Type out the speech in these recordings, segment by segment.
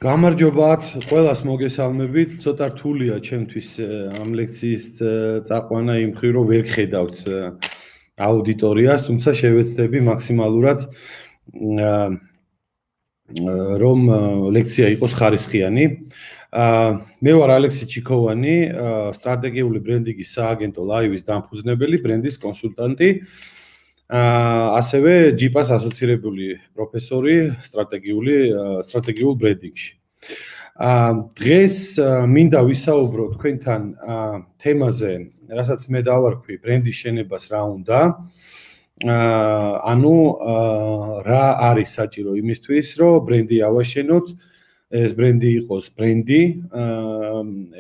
გამარჯობათ, ყველას მოგესალმებით. ცოტა რთულია ჩემთვის ამ ლექციის წაყვანა იმ მხრივ, რომ ვერ ხედავთ აუდიტორიას, თუმცა შევეცდები მაქსიმალურად რომ ლექცია იყოს ხარისხიანი. მე ვარ ალექსი ჩიქოვანი, სტრატეგიული ბრენდინგის სააგენტო ლაივის დამფუძნებელი, ბრენდის კონსულტანტი. ასევე ჯიპას ასოცირებული პროფესორი სტრატეგიულ ბრენდინგში. დღეს მინდა ვისაუბრო თქვენთან თემაზე, რასაც მე დავარქვი, ბრენდის შენებას რა უნდა. ანუ რა არის საჭირო იმისთვის, რომ ბრენდი ავაშენოთ, ეს ბრენდი იყოს ბრენდი,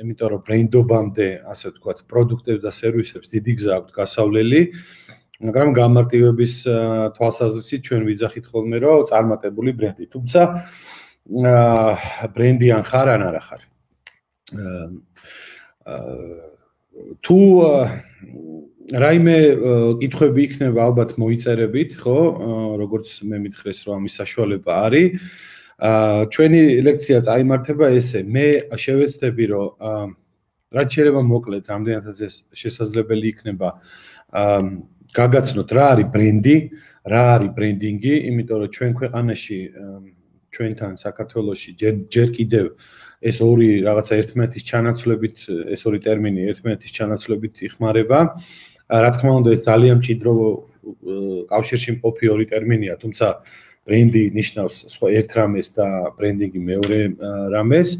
იმიტომ რომ ბრენდობამდე, ასე ვთქვათ, პროდუქტებს და სერვისებს დიდი გზა აქვს გასავლელი. მაგრამ გამარტივების თვალსაზრისით ჩვენ ვიძახით ხოლმე, რომ წარმატებული ბრენდი. თუმცა ბრენდი ან ხარ, ან არა ხარ. თუ რაიმე კითხვები იქნება, ალბათ მოიწერებით, ხო? როგორც მე მითხრეს, რომ ამის საშუალება არის. ჩვენი ლექცია წაიმართება ესე. მე შევეცდები, რომ რაც შეიძლება მოკლედ, რამდენადაც ეს შესაძლებელი იქნება, გაგაცნოთ რა არის ბრენდი, რა არის ბრენდინგი, იმიტომ რომ ჩვენ ქვეყანაში, ჩვენთან საქართველოში ჯერ კიდევ ეს ორი რაღაცა ერთმანეთის ჩანაცვლებით, ეს ორი ტერმინი ერთმანეთის ჩანაცვლებით იხმარება. რა თქმა უნდა, ეს ძალიან მჭიდრო კავშირში მყოფი ორი ტერმინია, თუმცა ბრენდი ნიშნავს სხვა ერთ რამეს და ბრენდინგი მეორე რამეს.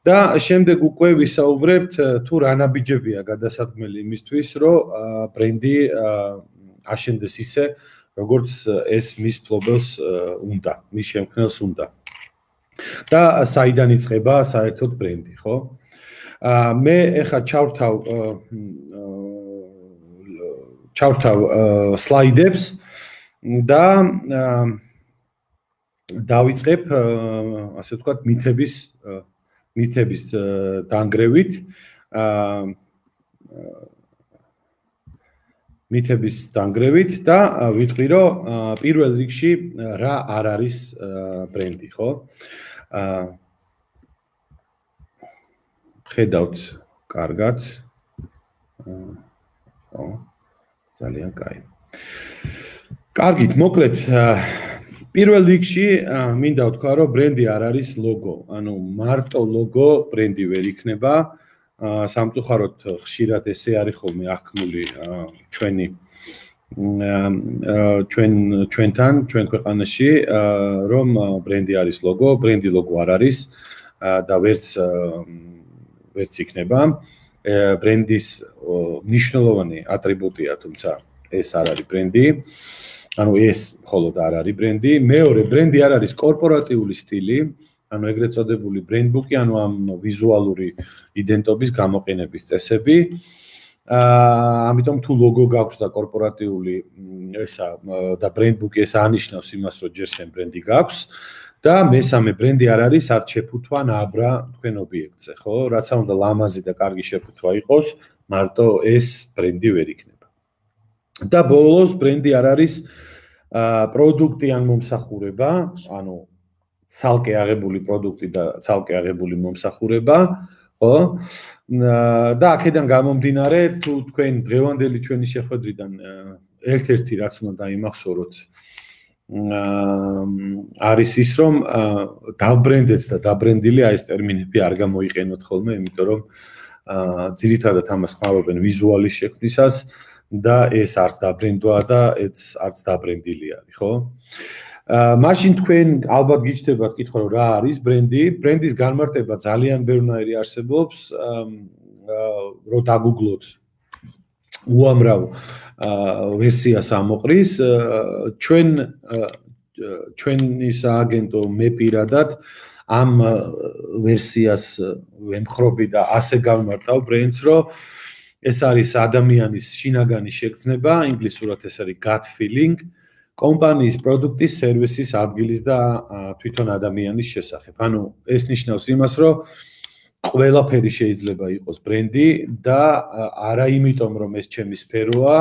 და შემდეგ უკვე ვისაუბრებთ თუ რა ნაბიჯებია გადასადგმელი იმისთვის, რომ ბრენდი აშენდეს ისე, როგორც ეს მის ფლობელს უნდა, მის შემქმნელს უნდა. და საიდან იწყება საერთოდ ბრენდი, ხო? მე ეხლა ჩავთავ სლაიდებს და დავიწყებ, ასე ვთქვათ, მითების დანგრევით. და ვიტყვი, რომ პირველ რიგში რა არ არის ბრენდი, ხო? ხედავთ კარგად. ხო, ძალიან კაი. კარგით, მოკლედ პირველ რიგში მინდა ვთქვა, რომ ბრენდი არ არის ლოგო, ანუ მარტო ლოგო ბრენდი ვერ იქნება. სამწუხაროდ ხშირად ესე არის ხოლმე აღქმული ჩვენთან, ჩვენ ქვეყანაში, რომ ბრენდი არის ლოგო, ბრენდი ლოგო არ არის და ვერც იქნება. ბრენდის მნიშვნელოვანი ატრიბუტია, თუმცა ეს არ არის ბრენდი. ანუ ეს მხოლოდ არ არის ბრენდი. მეორე, ბრენდი არ არის კორპორატიული სტილი, ანუ ეგრეთ წოდებული ბრენდბუკი, ანუ ამ ვიზუალური იდენტობის გამოყენების წესები. ამიტომ თუ ლოგო გაქვს და კორპორატიული ესა და ბრენდბუკი ეს ანიშნავს იმას, რომ ჯერ შენ ბრენდი გაქვს. და მესამე, ბრენდი არ არის არც შეფუთვა ნაბრა თქვენ ობიექტზე, ხო? რაც უნდა ლამაზი და კარგი შეფუთვა იყოს, მარტო ეს ბრენდი ვერ იქნება. და ბოლოს, ბრენდი არ არის პროდუქტი ან მომსახურება, ანუ ცალკე აღებული პროდუქტი და ცალკე აღებული მომსახურება, ხო? და აქედან გამომდინარე, თუ თქვენ დღევანდელი ჩვენი შეხვედრიდან ერთ-ერთი რაც უნდა დაიმახსოვროთ, არის ის, რომ დაბრენდეთ და დაბრენდილი ეს ტერმინები არ გამოიყენოთ ხოლმე, იმიტომ რომ ძირითადად ამას ხმარობენ ვიზუალის შექმნისას და ეს არც დაბრენდვაა და ეს არც დაბრენდილი არის, ხო? მაშინ თქვენ ალბათ გიჩნდებათ კითხვა, რომ რა არის ბრენდი? ბრენდის განმარტება ძალიან ბევრნაირი არსებობს, რომ დაგუგლოთ უამრავ ვერსიას ამოყრის. ჩვენი სააგენტო მე პირადად ამ ვერსიას ვემხრობი და ასე გავმარტავ ბრენდს, რომ ეს არის ადამიანის შინაგანი შეგრძნება, ინგლისურად ეს არის gut feeling, კომპანიის პროდუქტის, სერვისის, ადგილის და თვითონ ადამიანის შესახებ. ანუ ეს ნიშნავს იმას, რომ ყველაფერი შეიძლება იყოს ბრენდი და არა იმიტომ, რომ ეს ჩემი სფეროა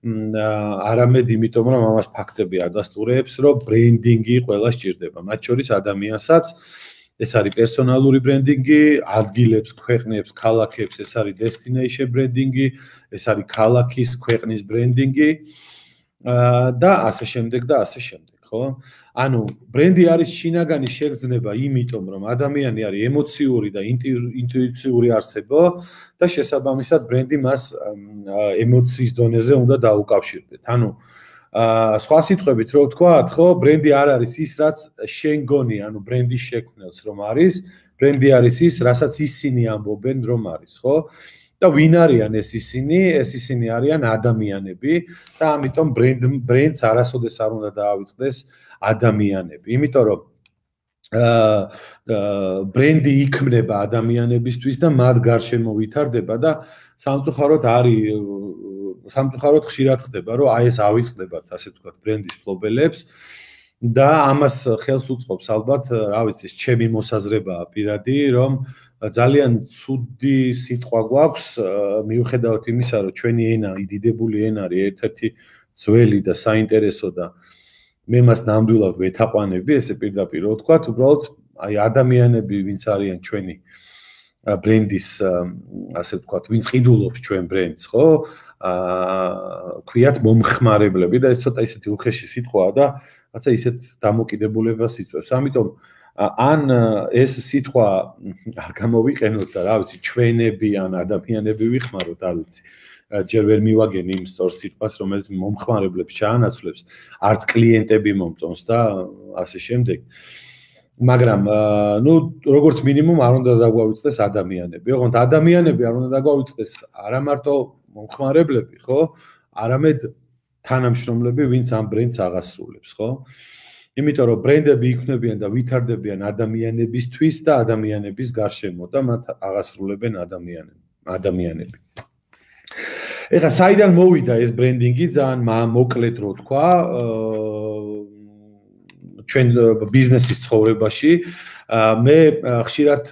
არამედ იმიტომ, რომ ამას ფაქტები ადასტურებს, რომ ბრენდინგი ყველა სჭირდება, მათ შორის ადამიანსაც. ეს არის პერსონალური ბრენდინგი, ადგილებს, ქვეყნებს, ქალაქებს, ეს არის destination ბრენდინგი, ეს არის ქალაქის, ქვეყნის ბრენდინგი და ასე შემდეგ და ასე შემდეგ, ხო? ანუ ბრენდი არის შინაგანი შეგრძნება იმიტომ, რომ ადამიანი არის ემოციური და ინტუიციური არსება და შესაბამისად ბრენდი მას ემოციის დონეზე უნდა დაუკავშირდეთ. ანუ სხვა სიტყვებით რო ვთქვათ, ხო, ბრენდი არ არის ის, რაც შენ გონი, ანუ ბრენდის შექმნელს რომ არის, ბრენდი არის ის, რასაც ისინი ამბობენ რომ არის, ხო? და ვინ არიან ეს ისინი? ეს ისინი არიან ადამიანები და ამიტომ ბრენდს არასოდეს არ უნდა დაავიწყდეს ადამიანები. იმიტომ რომ ბრენდი იქმნება ადამიანებისთვის და მათ გარშემო ვითარდება და სამწუხაროდ ხშირად ხდება, რომ აი ეს ავიწყდებათ, ასე ვთქვათ, ბრენდის ფლობელებს და ამას ხელს უწყობს ალბათ, რა ვიცი, ჩემი მოსაზრებაა პირადი, რომ ძალიან ცუდი სიტყვა გვაქვს, მიუხედავად იმისა, რომ ჩვენი ენა, დიდებული ენა არის ერთ-ერთი ძველი და საინტერესო და მე მას ნამდვილად ვეთაყვანები, ესე პირდაპირ რო ვთქვათ, უბრალოდ აი ადამიანები, ვინც არიან ჩვენი ბრენდის, ასე ვთქვათ, ვინც ყიდულობს ჩვენ ბრენდს, ხო? ქვიათ მომხმარებლები და ეს ცოტა ისეთი უხეში სიტყვაა და რაცა ისეთ დამოკიდებულებას იწვევს. ამიტომ ან ეს სიტყვა არ გამოვიყენოთ და რა ვიცი, ჩვენები ან ადამიანები ვიხმაროთ, არ ვიცი. ჯერ ვერ მივაგენ იმ სწორ სიტყვას, რომელიც მომხმარებლებს ჩაანაცვლებს, არც კლიენტები მომწონს და ასე შემდეგ. მაგრამ ნუ როგორც მინიმუმ არ უნდა დაგვავიწყდეს ადამიანები. ოღონდ ადამიანები არ უნდა დაგვავიწყდეს არა მარტო მომხმარებლები, ხო? არამედ თანამშრომლები, ვინც ამ ბრენდს აღასრულებს, ხო? იმიტომ რომ ბრენდები იქმნებიან და ვითარდებიან ადამიანებისთვის და ადამიანების გარშემო და მათ აღასრულებენ ადამიანები. ეხლა საიდან მოვიდა ეს ბრენდინგი? ძალიან მოკლედ რო თქვა, ჩვენ ბიზნესის ცხოვრებაში მე ხშირად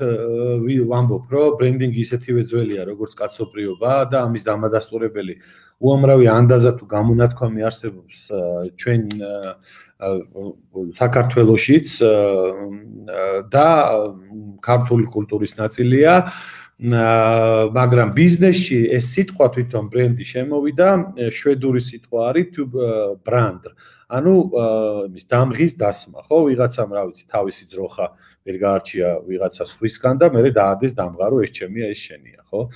ვამბობ, რომ ბრენდინგი ისეთივე ძველია, როგორც კაცობრიობა და ამის დამადასტურებელი უამრავი ანდაზა თუ გამონათქვამი არსებობს ჩვენ საქართველოშიც და ქართული კულტურის ნაწილია, მაგრამ ბიზნესში ეს სიტყვა თვითონ ბრენდი შემოვიდა, შვედური სიტყვა არის to brand. ანუ იმის დამღის დასმა, ხო, ვიღაცამ რა ვიცი, თავისი ძროხა ვერ გაარჩია ვიღაცა სხვისგან და მე დაადეს დამღა, რომ ეს ჩემია, ეს შენია, ხო?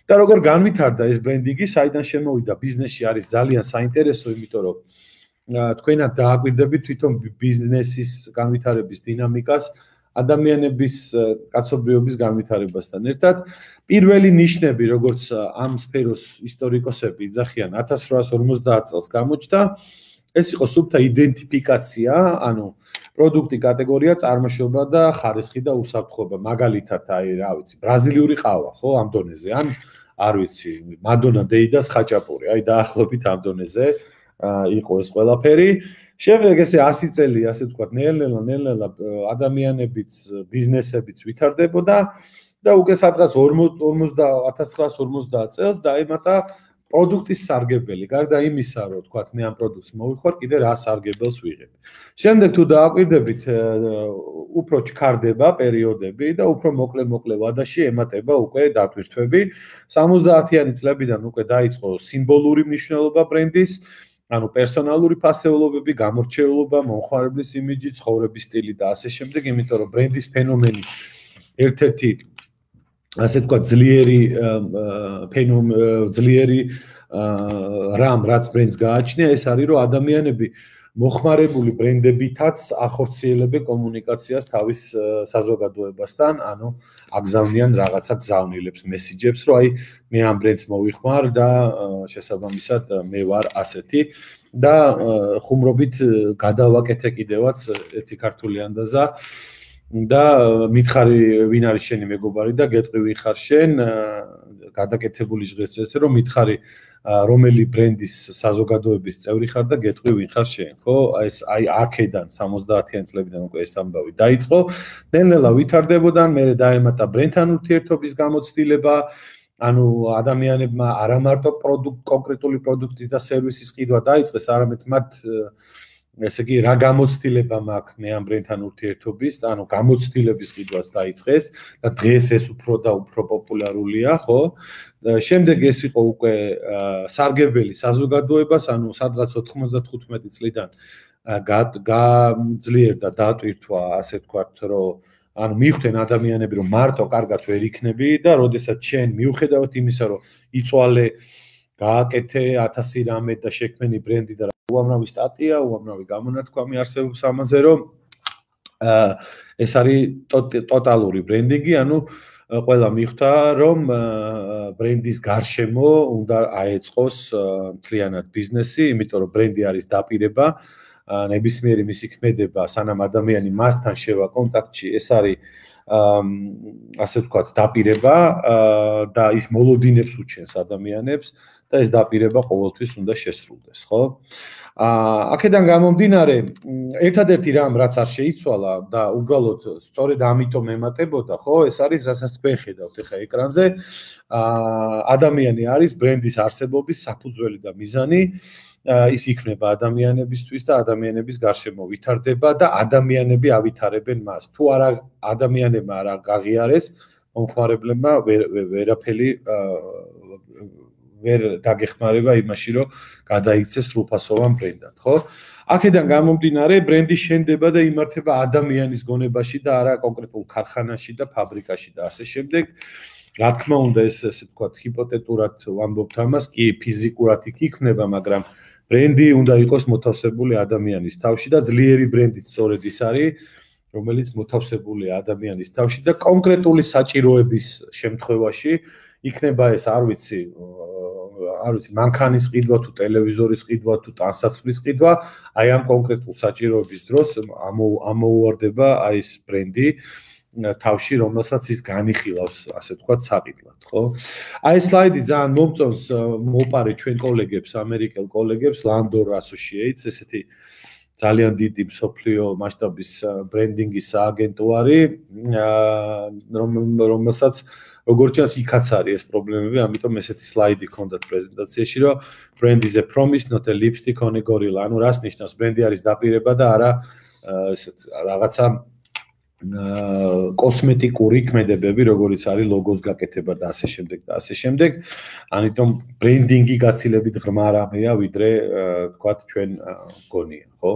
და როგორ განვითარდა ეს ბრენდინგი, საიდან შემოვიდა ბიზნესში არის ძალიან საინტერესო, იმიტომ რომ თქვენად დააკვირდებით თვითონ ბიზნესის განვითარების დინამიკას ადამიანების კაცობრიობის განვითარებასთან ერთად. პირველი ნიშნები, როგორც ამ სფეროს ისტორიკოსები იძახიან 1850 წელს გამოჩნდა, ეს იყო სუფთა იდენტიფიკაცია, ანუ პროდუქტი, კატეგორია, წარმოშობა და ხარისხი და უსაფრთხოება. მაგალითად, აი, რა ვიცი, ბრაზილიური ყავა, ხო, ამ დონეზე, ან არ ვიცი, მადონა დეიდას ხაჭაპური, აი დაახლოებით ამ დონეზე იყო ეს ყველაფერი. შემდეგ ესე 100 წელი, ასე ვთქვათ, ნელ-ნელა ადამიანებიც, ბიზნესებიც ვითარდებოდა და უკვე სადღაც 1950 წელს დაემატა პროდუქტის სარგებელი. გარდა იმისა, რომ ვთქვათ, მე ამ პროდუქტს მოვიხარ, კიდე რა სარგებელს ვიღებ. შემდეგ თუ დააკვირდებით, უფრო ჩქარდება პერიოდები და უფრო მოკლე ვადაში ემატება უკვე დატვირთვები. 70-იანი წლებიდან უკვე დაიწყო სიმბოლური მნიშვნელობა ბრენდის, ანუ პერსონალური ფასეულობები, გამორჩეულობა, მომხმარებლის იმიჯი, ცხოვრების სტილი და ასე შემდეგ, იმიტომ რომ ბრენდის ფენომენი ერთ-ერთი ასე ვთქვათ, ძლიერი რამ, რაც ბრენდს გააჩნია, ეს არის, რომ ადამიანები მოხმარებული ბრენდებითაც ახორციელებენ კომუნიკაციას თავის საზოგადოებასთან, ანუ აგზავნიან რაღაცა გზავნილებს, მესიჯებს, რომ აი მე ამ ბრენდს მოვიხმარ და შესაბამისად მე ვარ ასეთი და ხუმრობით გადავაკეთე კიდევაც ერთი ქართული ანდაზა და მითხარი ვინ არის შენი მეგობარი და გეტყვი ვინ ხარ შენ, გადაკეთებული ჟღერს ესე რომ მითხარი რომელი ბრენდის საზოგადოების წევრი ხარ და გეტყვი ვინ ხარ შენ, ხო? ეს აი აქედან 70-იანი წლებიდან უკვე ეს ამბავი დაიწყო. ნელ-ნელა ვითარდებოდა, მერე დაემატა ბრენდთან ურთიერთობის გამოცდილება, ანუ ადამიანებმა არა მარტო კონკრეტული პროდუქტის და სერვისის ყიდვა დაიწყეს, არამედ მათ ესე იგი რა გამოცდილება მაქვს მე ამ ბრენდთან ურთიერთობის, ანუ გამოცდილების ყიდვას დაიწყეს და დღეს ეს უფრო და უფრო პოპულარულია, ხო? შემდეგ ეს იყო უკვე სარგებელი საზოგადოებას, ანუ სადღაც 95 წლიდან გაძლიერდა დატვირთვა, ასე ვთქვათ, რომ ანუ მიხვდნენ ადამიანები, რომ მარტო კარგად ვერ იქნები და როდესაც შენ მიუხედავად იმისა, რომ იწვალე, გააკეთე 1000 რამე და შექმენი ბრენდი და უამრავი სტატია, უამრავი გამონათქვამი არსებობს ამაზე, რომ ეს არის ტოტალური ბრენდინგი, ანუ ყველა მიხვდა, რომ ბრენდის გარშემო უნდა აეწყოს მთლიანად ბიზნესი, იმიტომ რომ ბრენდი არის დაპირება, ნებისმიერი მისი ქმედება, სანამ ადამიანი მასთან შევა კონტაქტში, ეს არის ასე ვთქვათ, დაპირება და ის მოლოდინებს უჩენს ადამიანებს და ეს დაპირება ყოველთვის უნდა შესრულდეს, ხო? აქედან გამომდინარე, ერთადერთი რამ, რაც არ შეიცვალა და უბრალოდ სწორედ ამიტომ ემატებოდა, ხო, ეს არის, რასაც თქვენ ხედავთ ახლა ეკრანზე, ადამიანი არის ბრენდის არსებობის საფუძველი და მიზანი, ის იქნება ადამიანებისთვის და ადამიანების გარშემო ვითარდება და ადამიანები ავითარებენ მას. თუ არა ადამიანებმა არ გაღიარეს, მომხმარებლებმა ვერაფერი ვერ დაგეხმარება იმაში, რომ გადაიქცეს სრულფასოვან ბრენდად, ხო? აქედან გამომდინარე, ბრენდი შენდება და იმართება ადამიანის გონებაში და არა კონკრეტულ ქარხანაში და ფაბრიკაში და ასე შემდეგ. რა თქმა უნდა, ეს ესე ვთქვათ, ჰიპოთეტურად ვამბობთ ამას, კი ფიზიკურად იქ იქნება, მაგრამ ბრენდი უნდა იყოს მოთავსებული ადამიანის თავში და ძლიერი ბრენდიც სწორედ ის არის, რომელიც მოთავსებულია ადამიანის თავში და კონკრეტული საჭიროების შემთხვევაში იქნება ეს, არ ვიცი, მანქანის ყიდვა თუ ტელევიზორის ყიდვა თუ ტანსაცმლის ყიდვა, აი ამ კონკრეტულ საჭიროების დროს ამოუვარდება აი ეს ბრენდი თავში, რომელსაც ის განიხილავს, ასე ვთქვათ, საყიდლად, ხო? აი ეს სლაიდი ძალიან მომწონს, მოვპარე ჩვენ კოლეგებს, ამერიკელ კოლეგებს, Landor Associates, ესეთი ძალიან დიდი მსოფლიო მასშტაბის ბრენდინგის აგენტუარი, რომელსაც როგორც ჩანს, იქაც არის ეს პრობლემები, ამიტომ ესეთი სლაიდი ჰქონდათ პრეზენტაციაში, რომ brand is a promise, not a lipstick on a gorilla. ანუ რას ნიშნავს, ბრენდი არის დაპირება და არა ესეთ რაღაცა კოსმეტიკური ქმედებები, როგორიც არის ლოგოს გაკეთება და ასე შემდეგ და ასე შემდეგ. ამიტომ ბრენდინგი გაცილებით ღრმა რამეა, ვიდრე თქვათ ჩვენ გონია, ხო?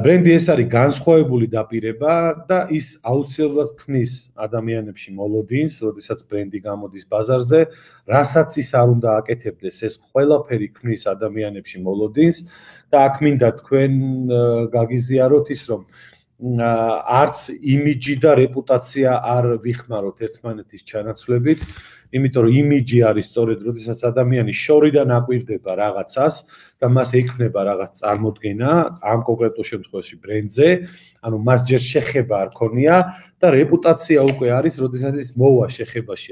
ბრენდი ეს არის განსხვავებული დაპირება და ის აუცილებლად ქმნის ადამიანებში მოლოდინს, როდესაც ბრენდი გამოდის ბაზარზე, რასაც ის არ უნდა აკეთებდეს, ეს ყველაფერი ქმნის ადამიანებში მოლოდინს და აქ მინდა თქვენ გაგიზიაროთ ის, რომ არც იმიჯი და რეპუტაცია არ ვიხმაროთ ერთმანეთის ჩანაცვლებით, იმიტომ რომ იმიჯი არის სწორედ, როდესაც ადამიანი შორიდან აკვირდება რაღაცას და მას ექნება რაღაც წარმოდგენა ამ კონკრეტულ შემთხვევაში ბრენდზე, ანუ მას ჯერ შეხება არ ქონია და რეპუტაცია უკვე არის, როდესაც ის მოვა შეხებაში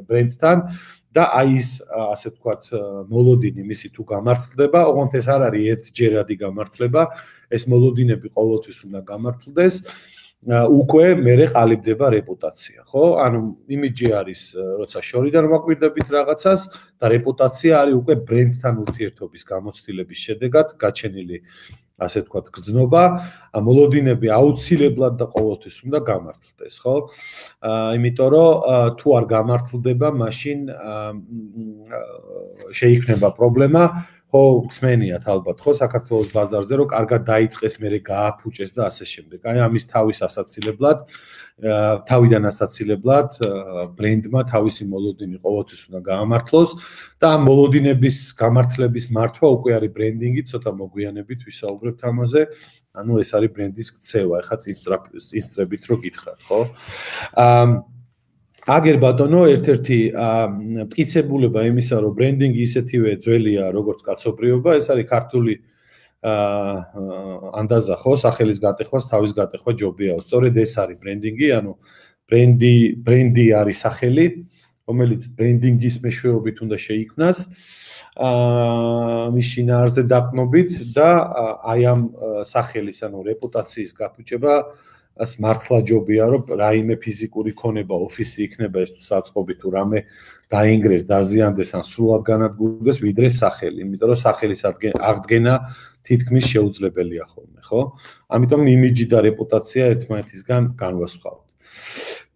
ბრენდთან და აი ის, ასე ვთქვათ, მოლოდინი მისი თუ გამართლდება, ოღონდ ეს არ არის ერთჯერადი გამართლება, ეს მოლოდინები ყოველთვის უნდა გამართლდეს, უკვე მერე ყალიბდება რეპუტაცია, ხო? ანუ იმიჯი არის, როცა შორიდან ვაკვირდებით რაღაცას და რეპუტაცია არის უკვე ბრენდთან ურთიერთობის გამოცდილების შედეგად გაჩენილი, ასე ვთქვათ, გრძნობა, მოლოდინები აუცილებლად და ყოველთვის უნდა გამართლდეს, ხო? იმიტომ რომ თუ არ გამართლდება, მაშინ შეიქმნება პრობლემა, ხო, გსმენიათ ალბათ, ხო, საქართველოს ბაზარზე, რომ კარგად დაიწყეს, მერე გააფუჭეს და ასე შემდეგ. აი ამის თავიდან ასაცილებლად ბრენდმა თავისი მოლოდინი ყოველთვის უნდა გაამართლოს და ამ მოლოდინების გამართლების მართვა უკვე არის ბრენდინგი, ცოტა მოგვიანებით ვისაუბრებთ ამაზე. ანუ ეს არის ბრენდის ქცევა, ეხლა წინსწრებით რო გითხრათ, ხო? აგერ ბატონო, ერთ-ერთი მტკიცებულება იმისა, რომ ბრენდინგი ისეთივე ძველია, როგორც კაცობრიობა, ეს არის ქართული ანდაზა, ხო, სახელის გატეხვას, თავის გატეხვა ჯობია. სწორედ ეს არის ბრენდინგი, ანუ ბრენდი არის სახელი, რომელიც ბრენდინგის მეშვეობით უნდა შეიქმნას, მის შინაარსზე დაყრდნობით და აი ამ სახელის, ანუ რეპუტაციის გაფუჭება მართლა ჯობია რომ რაიმე ფიზიკური ქონება ოფისი იქნება ეს თუ საწყობი თუ რამე დაინგრეს, დაზიანდეს ან სრულად განადგურდეს, ვიდრე სახელი, იმიტომ რომ სახელის აღდგენა თითქმის შეუძლებელია ხოლმე, ხო? ამიტომ იმიჯი და რეპუტაცია ერთმანეთისგან განვასხვავოთ.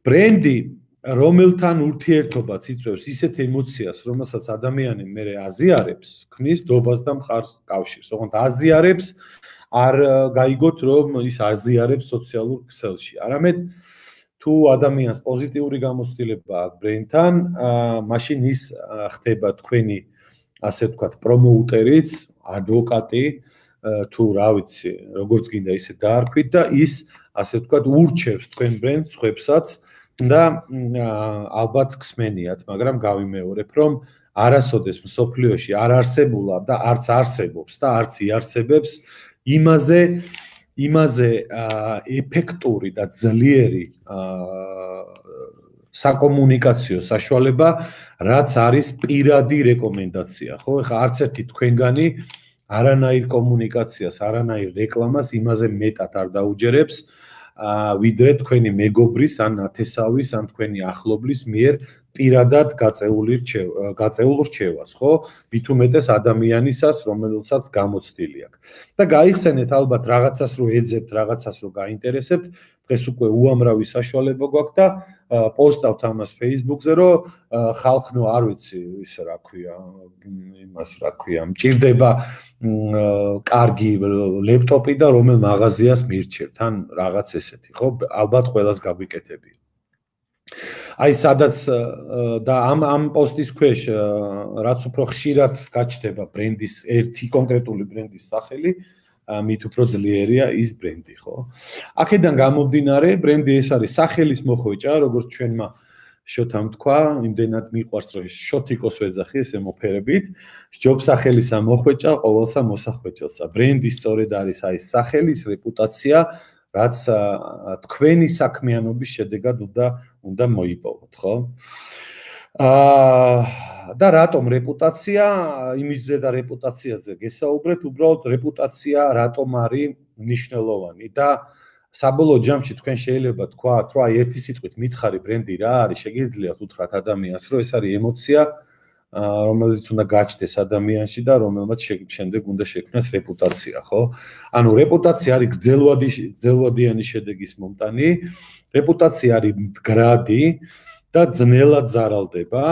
ბრენდი რომელთან ურთიერთობაც იწვევს ისეთ ემოციას, რომელსაც ადამიანი მერე აზიარებს, ქმნის დობას და მხარს კავშირს. ოღონდ აზიარებს არ გაიგოთ რომ ის აზიარებს სოციალურ ქსელში. არამედ თუ ადამიანს პოზიტიური გამოცდილება აქვს ბრენდთან, მაშინ ის ხდება თქვენი ასე ვთქვათ პრომოუტერიც, ადვოკატი, თუ რა ვიცი, როგორც გინდა ისე დაარქვით და ის ასე ვთქვათ ურჩევს თქვენ ბრენდს სხვებსაც და ალბათ გსმენიათ, მაგრამ გავიმეორებ, რომ არასოდეს მსოფლიოში არ არსებულა და არც არსებობს და არც იარსებებს იმაზე ეფექტური და ძლიერი საკომუნიკაციო საშუალება, რაც არის პირადი რეკომენდაცია, ხო? ეხლა არც ერთი თქვენგანი არანაირ კომუნიკაციას, არანაირ რეკლამას იმაზე მეტად არ დაუჯერებს, ვიდრე თქვენი მეგობრის ან ნათესავის ან თქვენი ახლობლის მიერ პირადად გაწეულ რჩევას, ხო? მით უმეტეს ადამიანისას, რომელსაც გამოცდილი აქვს. და გაიხსენეთ ალბათ რაღაცას რო ეძებთ, რაღაცას რო გაინტერესებთ, დღეს უკვე უამრავი საშუალება გვაქვს და პოსტავთ ამას Facebook-ზე, რომ ხალხნო არ ვიცი, ის რა ქვია, იმას რა ქვია, მჭირდება კარგი ლეპტოპი და რომელ მაღაზიას მირჩევთ, ან რაღაც ესეთი, ხო? ალბათ ყველას გაგვიკეთებია. აი სადაც და ამ პოსტის ქვეშ რაც უფრო ხშირად გაჩნდება ბრენდის ერთი კონკრეტული ბრენდის სახელი, მით უფრო ძლიერია ის ბრენდი, ხო? აქედან გამომდინარე, ბრენდი ეს არის სახელის მოხვეჭა, როგორც ჩვენმა შოთამ თქვა, იმდენად მიყვარს რომ შოთიკოს ვეძახი ესე მოფერებით, სჯობს სახელისა მოხვეჭა ყოველსა მოსახვეჭელსა. ბრენდი სწორედ არის აი სახელის რეპუტაცია, რაც თქვენი საქმიანობის შედეგად უნდა მოიპოვოთ, ხო? და რატომ რეპუტაცია, იმიჯზე და რეპუტაციაზე გესაუბრეთ, უბრალოდ რეპუტაცია რატომ არის მნიშვნელოვანი და საბოლოო ჯამში თქვენ შეიძლება თქვათ, რომ აი ერთი სიტყვით მითხარი ბრენდი რა არის, შეგიძლიათ უთხრათ ადამიანს, რომ ეს არის ემოცია, რომელიც უნდა გაჩნდეს ადამიანში და რომელმაც შემდეგ უნდა შექმნას რეპუტაცია, ხო? ანუ რეპუტაცია არის გრძელვადიანი შედეგის მომტანი, რეპუტაცია არის მდგრადი და ძნელად ზარალდება,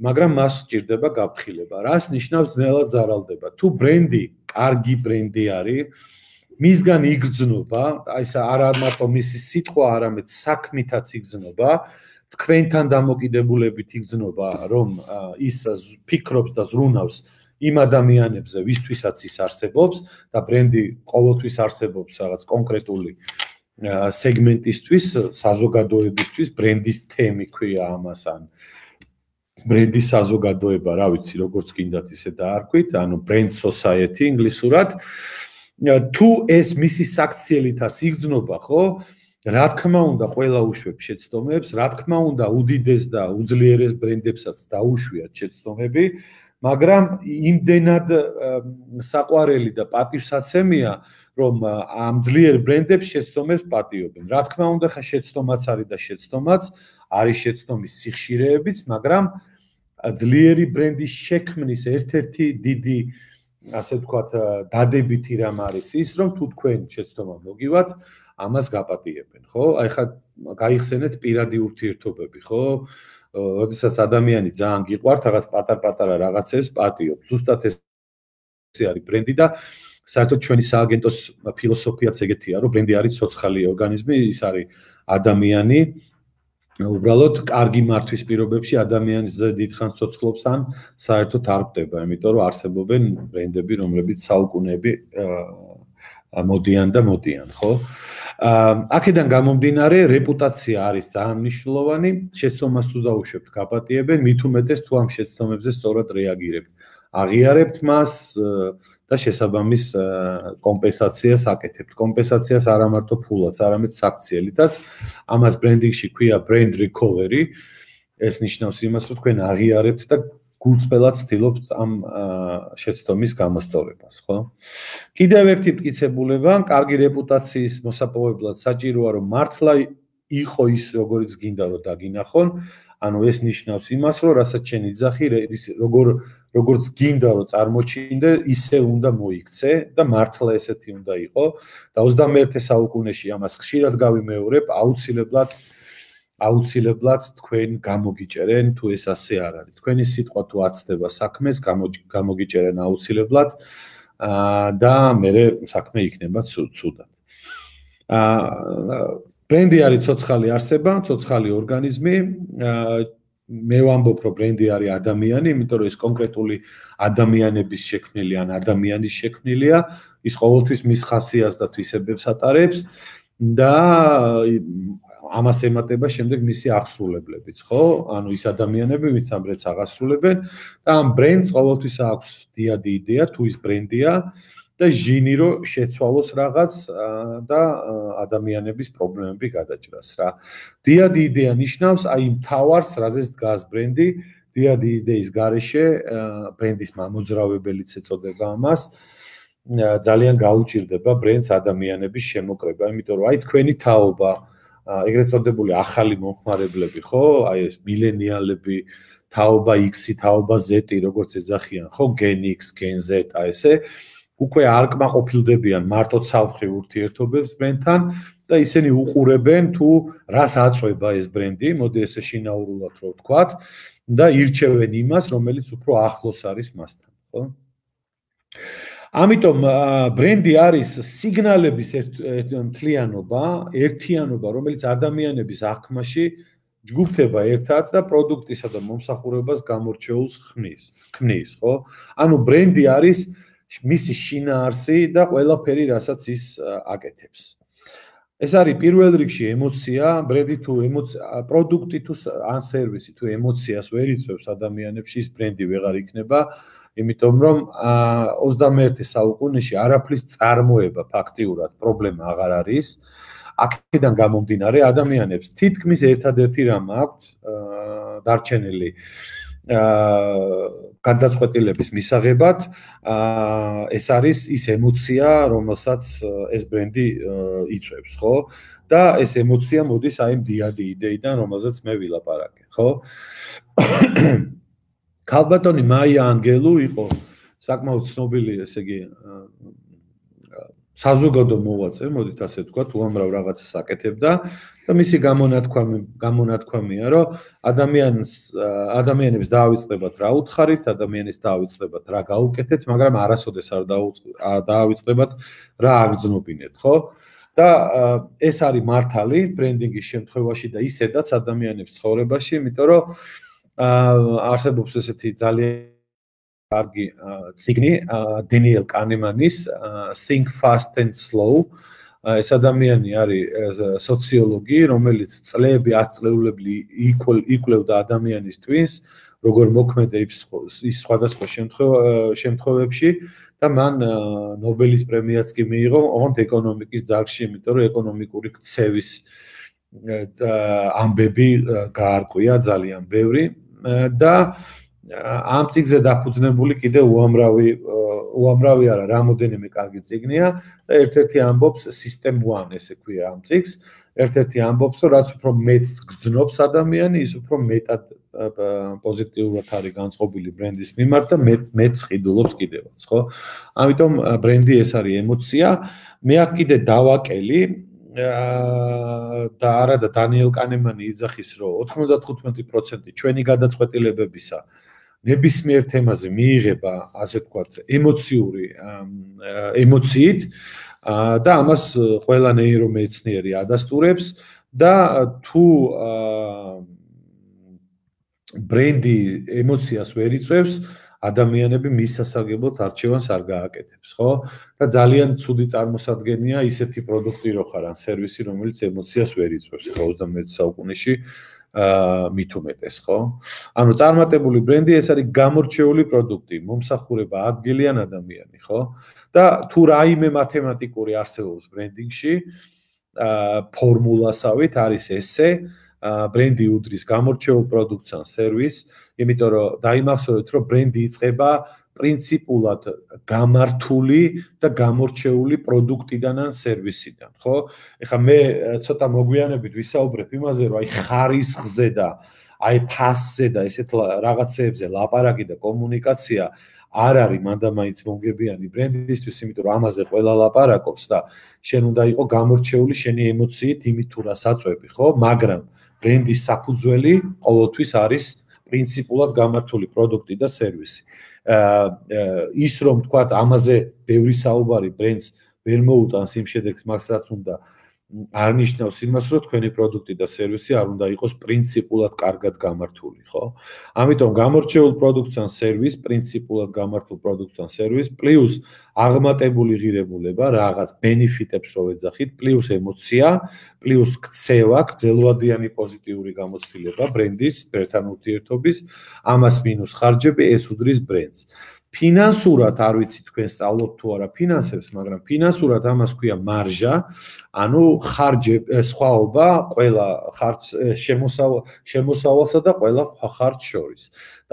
მაგრამ მას სჭირდება გაფრთხილება. რას ნიშნავს ძნელად ზარალდება? თუ ბრენდი, კარგი ბრენდი არის, მისგან იგრძნობა, აი ეს არა მარტო მისი სიტყვა, არამედ საქმითაც იგრძნობა, თქვენთან დამოკიდებულებით იგრძნობა, რომ ის ფიქრობს და ზრუნავს იმ ადამიანებზე, ვისთვისაც ის არსებობს და ბრენდი ყოველთვის არსებობს რაღაც კონკრეტული სეგმენტისთვის, საზოგადოებისთვის, ბრენდის თემი ქვია ამას ან ბრენდის საზოგადოება, რა ვიცი, როგორც გინდათ ისე დაარქვით, ანუ brand society ინგლისურად. თუ ეს მისი საქციელითაც იგრძნობა, ხო? რა თქმა უნდა, ყველა უშვებს შეცდომებს, რა თქმა უნდა, უდიდეს და უძლიერეს ბრენდებსაც დაუშვიათ შეცდომები, მაგრამ იმდენად საყვარელი და პატივსაცემია, რომ ამ ძლიერ ბრენდებს შეცდომებს პატიობენ. რა თქმა უნდა, ხა შეცდომაც არის და შეცდომაც არის შეცდომის სიხშირეებიც, მაგრამ ძლიერი ბრენდის შექმნის ერთ-ერთი დიდი, ასე ვთქვათ, დადებითი რამ არის ის, რომ თუ თქვენ შეცდომა მოგივათ, ამას გაპატიებენ, ხო? აი ხა გაიხსენეთ პირადი ურთიერთობები, ხო? როდესაც ადამიანი ძალიან გიყვართ, რაღაც პატარ-პატარა რაღაცებს პატიობთ. ზუსტად ეს არის ბრენდი და საერთოდ ჩვენი სააგენტოს ფილოსოფიაც ეგეთია, რომ ბრენდი არის ცოცხალი ორგანიზმი, ის არის ადამიანი, უბრალოდ კარგი მართვის პირობებში ადამიანის დიდხანს ცოცხლობს ან საერთოდ არ ყვდება, იმიტომ რომ არსებობენ ბრენდები, რომლებიც საუკუნეები მოდიან და მოდიან, ხო? აქედან გამომდინარე, რეპუტაცია არის ძალიან მნიშვნელოვანი, შეცდომას თუ დაუშვებთ, გაპატიებენ, მით უმეტეს თუ ამ შეცდომებზე სწორად რეაგირებთ. აღიარებთ მას და შესაბამის კომპენსაციას აკეთებთ. კომპენსაციას არა მარტო ფულადაც, არამედ საქციელითაც. ამას ბრენდინგში ქვია brand recovery. ეს ნიშნავს იმას, რომ თქვენ აღიარებთ და გულწრფელად ცდილობთ ამ შეცდომის გამოსწორებას, ხო? კიდევ ერთი მტკიცებულება, კარგი რეპუტაციის მოსაპოვებლად საჭიროა, რომ მართლა იყო ის, როგორიც გინდა რომ დაგინახონ. ანუ ეს ნიშნავს იმას, რომ რასაც შენ იძახი, როგორც გინდა რომ წარმოჩინდე, ისე უნდა მოიქცე და მართლა ესეთი უნდა იყო და 21 საუკუნეში ამას ხშირად გავიმეორებ, აუცილებლად თქვენ გამოგიჭერენ თუ ეს ასე არ არის. თქვენი სიტყვა თუ აცდება საქმეს, გამოგიჭერენ აუცილებლად და მე საქმე იქნება ცუდად. ბრენდი არის ცოცხალი არსება, ცოცხალი ორგანიზმი. მე ვამბობ, რომ ბრენდი არის ადამიანი, იმიტომ რომ ეს კონკრეტული ადამიანების შექმნილი ან ადამიანის შექმნილია, ის ყოველთვის მის ხასიათს და თვისებებს ატარებს და ამას ემატება შემდეგ მისი აღსრულებლებიც, ხო? ანუ ის ადამიანები, ვინც ამ ბრენდს აღასრულებენ და ამ ბრენდს ყოველთვის აქვს დიადი იდეა, თუ ის ბრენდია და ჟინი რო შეცვალოს რაღაც და ადამიანების პრობლემები გადაჭრას რა. დიადი იდეა ნიშნავს აი იმ თავარს, რაზეც დგას ბრენდი, დიადი იდეის გარეშე ბრენდის მამოძრავებელიც ეწოდება ამას. ძალიან გაუჭირდება ბრენდს ადამიანების შემოკრება, იმიტომ რომ აი თქვენი თაობა, ეგრეთ წოდებული ახალი მომხმარებლები, ხო? აი ეს მილენიალები, თაობა X-ი, თაობა Z-ი, როგორც ეძახიან, ხო? Gen X, Gen Z, აი ესე უკვე არ კმაყოფილდებიან მარტო ცალფრ ურთიერთობებს ბრენდთან და ისინი უყურებენ თუ რას აწვება ეს ბრენდი, მოდი ესე შინაურულად რო ვთქვათ და ირჩევენ იმას, რომელიც უფრო ახლოს არის მასთან, ხო? ამიტომ ბრენდი არის სიგნალების მთლიანობა, ერთიანობა, რომელიც ადამიანების აღქმაში ჯგუფდება ერთად და პროდუქტისა და მომსახურებას გამორჩეულს ქმნის, ხო? ანუ ბრენდი არის მისი შინაარსი და ყველაფერი, რასაც ის აკეთებს. ეს არის პირველ რიგში ემოცია, ბრენდი თუ პროდუქტი თუ ან სერვისი თუ ემოციას ვერ იწვევს ადამიანებში, ის ბრენდი ვეღარ იქნება, იმიტომ რომ 21 საუკუნეში არაფრის წარმოება ფაქტიურად პრობლემა აღარ არის. აქედან გამომდინარე ადამიანებს თითქმის ერთადერთი რამ აქვთ დარჩენილი გადაწყვეტილების მისაღებად, ეს არის ის ემოცია, რომელსაც ეს ბრენდი იწვევს, ხო? და ეს ემოცია მოდის აი იმ დიადი იდეიდან, რომელზეც მე ვილაპარაკე, ხო? ქალბატონი მაია ანგელუ იყო საკმაოდ ცნობილი, ესე იგი, საზოგადო მოღვაწე, მოდით ასე ვთქვათ, უამრავ რაღაცას აკეთებდა და მისი გამონათქვამია, რომ ადამიანებს დაავიწყდებათ რა უთხარით, ადამიანებს დაავიწყდებათ რა გაუკეთეთ, მაგრამ არასოდეს არ დაავიწყდებათ რა აგრძნობინეთ, ხო? და ეს არის მართალი ბრენდინგის შემთხვევაში და ისედაც ადამიანებს ცხოვრებაში, იმიტომ რომ არსებობს ესეთი ძალიან კარგი წიგნი დენიელ კანემანის Think Fast and Slow. ეს ადამიანი არის სოციოლოგი, რომელიც წლები, 10 წლეულები იკვლევდა ადამიანის twins, როგორ მოქმედებს ის სხვადასხვა შემთხვევებში და მან ნობელის პრემიაც კი მიიღო ოღონდ ეკონომიკის დარგში, იმიტომ რომ ეკონომიკური ქცევის ამბები გაარკვია ძალიან ბევრი და ამ წიგნზე დაფუძნებული კიდე უამრავი არა, რამოდენიმე კარგი წიგნია და ერთ-ერთი ამბობს System 1, ესე ქვია ამ წიგნს. ერთ-ერთი ამბობს, რომ რაც უფრო მეტს გრძნობს ადამიანი, ის უფრო მეტად პოზიტიურად არის განწყობილი ბრენდის მიმართ და მეტს ყიდულობს კიდევაც, ხო? ამიტომ ბრენდი ეს არის ემოცია. მე აქ კიდე დავაკელი და არა და დანიელ კანემანი იძახის, რომ 95% ჩვენი გადაწყვეტილებებისა ნებისმიერ თემაზე მიიღება, ასე ვთქვათ, ემოციით და ამას ყველა ნეირომეცნიერი ადასტურებს და თუ ბრენდი ემოციას ვერ იწვევს, ადამიანები მის სასარგებლოდ არჩევანს არ გააკეთებს, ხო? და ძალიან ცუდი წარმოსადგენია ისეთი პროდუქტი რო ხარ ან სერვისი, რომელიც ემოციას ვერ იწვევს 21 საუკუნეში მით უმეტეს, ხო? ანუ წარმატებული ბრენდი ეს არის გამორჩეული პროდუქტი, მომსახურება ადგილი ან ადამიანი, ხო? და თუ რაიმე მათემატიკური არსებობს ბრენდინგში, ფორმულასავით არის ესე, ბრენდი უდრის გამორჩეულ პროდუქტს ან სერვისს, იმიტომ რომ დაიმახსოვრეთ, რომ ბრენდი იწყება პრინციპულად გამართული და გამორჩეული პროდუქტიდან ან სერვისიდან, ხო? ეხლა მე ცოტა მოგვიანებით ვისაუბრებ იმაზე, რომ აი ხარისხზე და აი ფასზე და ესეთ რაღაცეებზე ლაპარაკი და კომუნიკაცია არ არის მანდამაინც მომგებიანი ბრენდისთვის, იმიტომ რომ ამაზე ყველა ლაპარაკობს და შენ უნდა იყო გამორჩეული შენი ემოციით იმით თუ რას აწვევი, ხო? მაგრამ ბრენდის საფუძველი ყოველთვის არის პრინციპულად გამართული პროდუქტი და სერვისი. ის რომ თქვათ ამაზე ბევრი საუბარი ბრენდს ვერ მოუტანს იმ შედეგს მაგს რაც უნდა არ ნიშნავს იმას, რომ თქვენი პროდუქტი და სერვისი არ უნდა იყოს პრინციპულად კარგად გამართული, ხო? ამიტომ გამორჩეულ პროდუქტს ან სერვისს, პრინციპულად გამართულ პროდუქტს ან სერვისს, პლუს აღმატებული ღირებულება, რაღაც ბენეფიტებს რო ვეძახით, პლუს ემოცია, პლუს ქცევა, გრძელვადიანი პოზიტიური გამოცდილება ბრენდის, ბერთან ურთიერთობის, ამას მინუს ხარჯები, ეს უდრის ბრენდს. ფინანსურად არ ვიცი თქვენ სწავლობთ თუ არა ფინანსებს, მაგრამ ფინანსურად ამას ქვია მარჟა, ანუ ხარჯები, სხვაობა ყველა ხარჯ შემოსავალსა და ყველა ხარჯ შორის.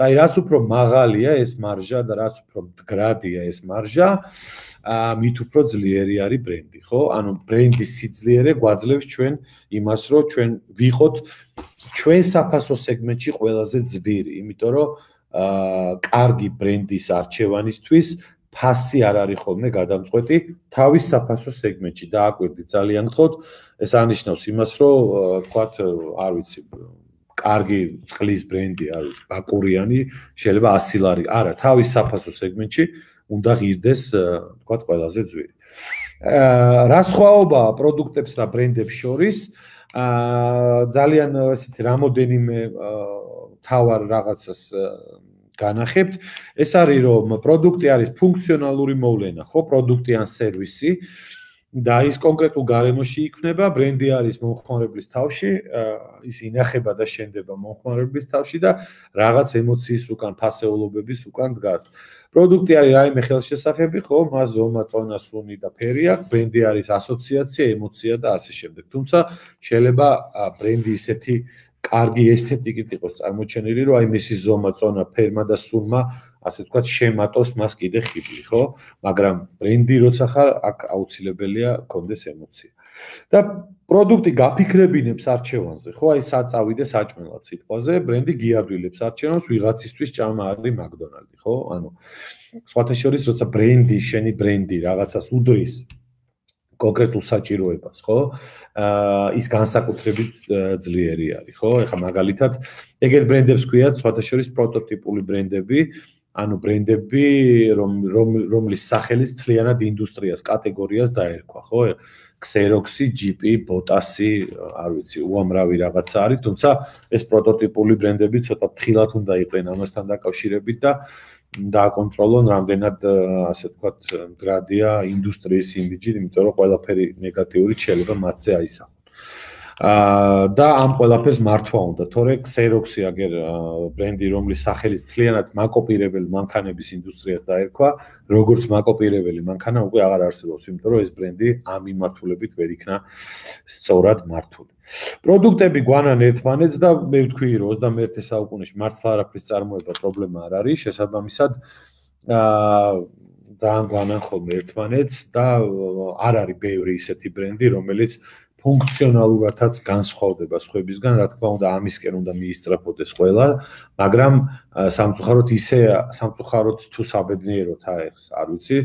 და აი რაც უფრო მაღალია ეს მარჟა და რაც უფრო მდგრადია ეს მარჟა, მით უფრო ძლიერი არის ბრენდი, ხო? ანუ ბრენდის სიძლიერე გვაძლევს ჩვენ იმას, რომ ჩვენ ვიყოთ ჩვენ საფასო სეგმენტში ყველაზე ძვირი, იმიტომ რომ კარგი ბრენდის არჩევანისთვის ფასი არ არის ხოლმე გადამწყვეტი თავის საფასო სეგმენტში. დააკვირდით ძალიან გთხოვთ, ეს ანიშნავს იმას, რომ თქვათ, არ ვიცი, კარგი წყლის ბრენდი არის ბაკურიანი, შეიძლება 100 ლარი. არა, თავის საფასო სეგმენტში უნდა ღირდეს, თქვათ, ყველაზე ძვირი. რა სხვაობაა პროდუქტებს და ბრენდებს შორის? ძალიან ესეთი რამოდენიმე თავარ რაღაცას განახებთ. ეს არის რომ პროდუქტი არის ფუნქციონალური მოვლენა, ხო, პროდუქტი ან სერვისი და ის კონკრეტულ გარემოში იქმნება, ბრენდი არის მომხმარებლის თავში, ის ინახება და შენდება მომხმარებლის თავში და რაღაც ემოციის უკან, ფასეულობების უკან დგას. პროდუქტი არის რაიმე ხელშესახები, ხო, მას ზომა, წონა, სუნი და ფერი აქვს, ბრენდი არის ასოციაცია, ემოცია და ასე შემდეგ. თუმცა შეიძლება ბრენდი ისეთი კარგი ესთეტიკით იყოს წარმოჩენილი, რომ აი მისი ზომა, წონა, ფერმა და სუნმა, ასე ვთქვათ, შემატოს მას კიდე ხიბლი, ხო? მაგრამ ბრენდი როცა ხარ, აქ აუცილებელია გქონდეს ემოცია. და პროდუქტი გაფიქრებინებს არჩევანზე, ხო? აი საწავი და საჭმელად სიტყვაზე, ბრენდი გიადვილებს არჩევანს, ვიღაცისთვის ჭამა არის მაკდონალდი, ხო? ანუ სხვათა შორის, როცა ბრენდი, შენი ბრენდი რაღაცას უდრის კონკრეტულ საჭიროებას, ხო? ის განსაკუთრებით ძლიერი არის, ხო? ეხლა მაგალითად, ეგეთ ბრენდებს ქვიათ სხვათა შორის პროტოტიპული ბრენდები, ანუ ბრენდები, რომლის სახელის მთლიანად ინდუსტრიას, კატეგორიას დაერქვა, ხო? ქსეროქსი, ჯიპი, ბოტასი, არ ვიცი, უამრავი რაღაცა არის, თუმცა ეს პროტოტიპული ბრენდები ცოტა ფრთხილად უნდა იყვნენ ამასთან დაკავშირებით და დააკონტროლონ რამდენად, ასე ვთქვათ, მდგრადია ინდუსტრიის იმიჯი, იმიტომ რომ ყველაფერი ნეგატიური შეიძლება მათზე აისახონ. და ამ ყველაფერს მართვა უნდა, თორე ქსეროქსი აგერ ბრენდი, რომლის სახელის მთლიანად მაკოპირებელი მანქანების ინდუსტრიას დაერქვა, როგორც მაკოპირებელი მანქანა უკვე აღარ არსებობს, იმიტომ რომ ეს ბრენდი ამ მიმართულებით ვერ იქნა სწორად მართული. პროდუქტები გვანან ერთმანეთს და მე ვთქვი, რომ 21 საუკუნეში მართლა არაფრის წარმოება პრობლემა არ არის, შესაბამისად ძალიან გვანან ხოლმე ერთმანეთს და არ არის ბევრი ისეთი ბრენდი, რომელიც ფუნქციონალურადაც განსხვავდება სხვებისგან, რა თქმა უნდა, ამისკენ უნდა მიისწრაფოდეს ყველა, მაგრამ სამწუხაროდ თუ საბედნიეროდ აეხს, არ ვიცი,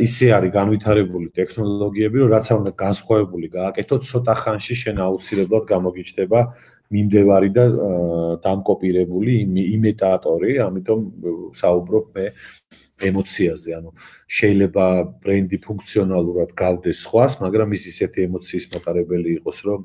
ისე არის განვითარებული ტექნოლოგიები, რომ რაც უნდა განსხვავებული გააკეთოთ, ცოტა ხანში შენ აუცილებლად გამოგიჩნდება მიმდევარი და დამკოპირებული იმიტატორი, ამიტომ საუბრობ მე ემოციაზე, ანუ შეიძლება ბრენდი ფუნქციონალურად გავდეს სხვას, მაგრამ ის ისეთი ემოციის მატარებელი იყოს, რომ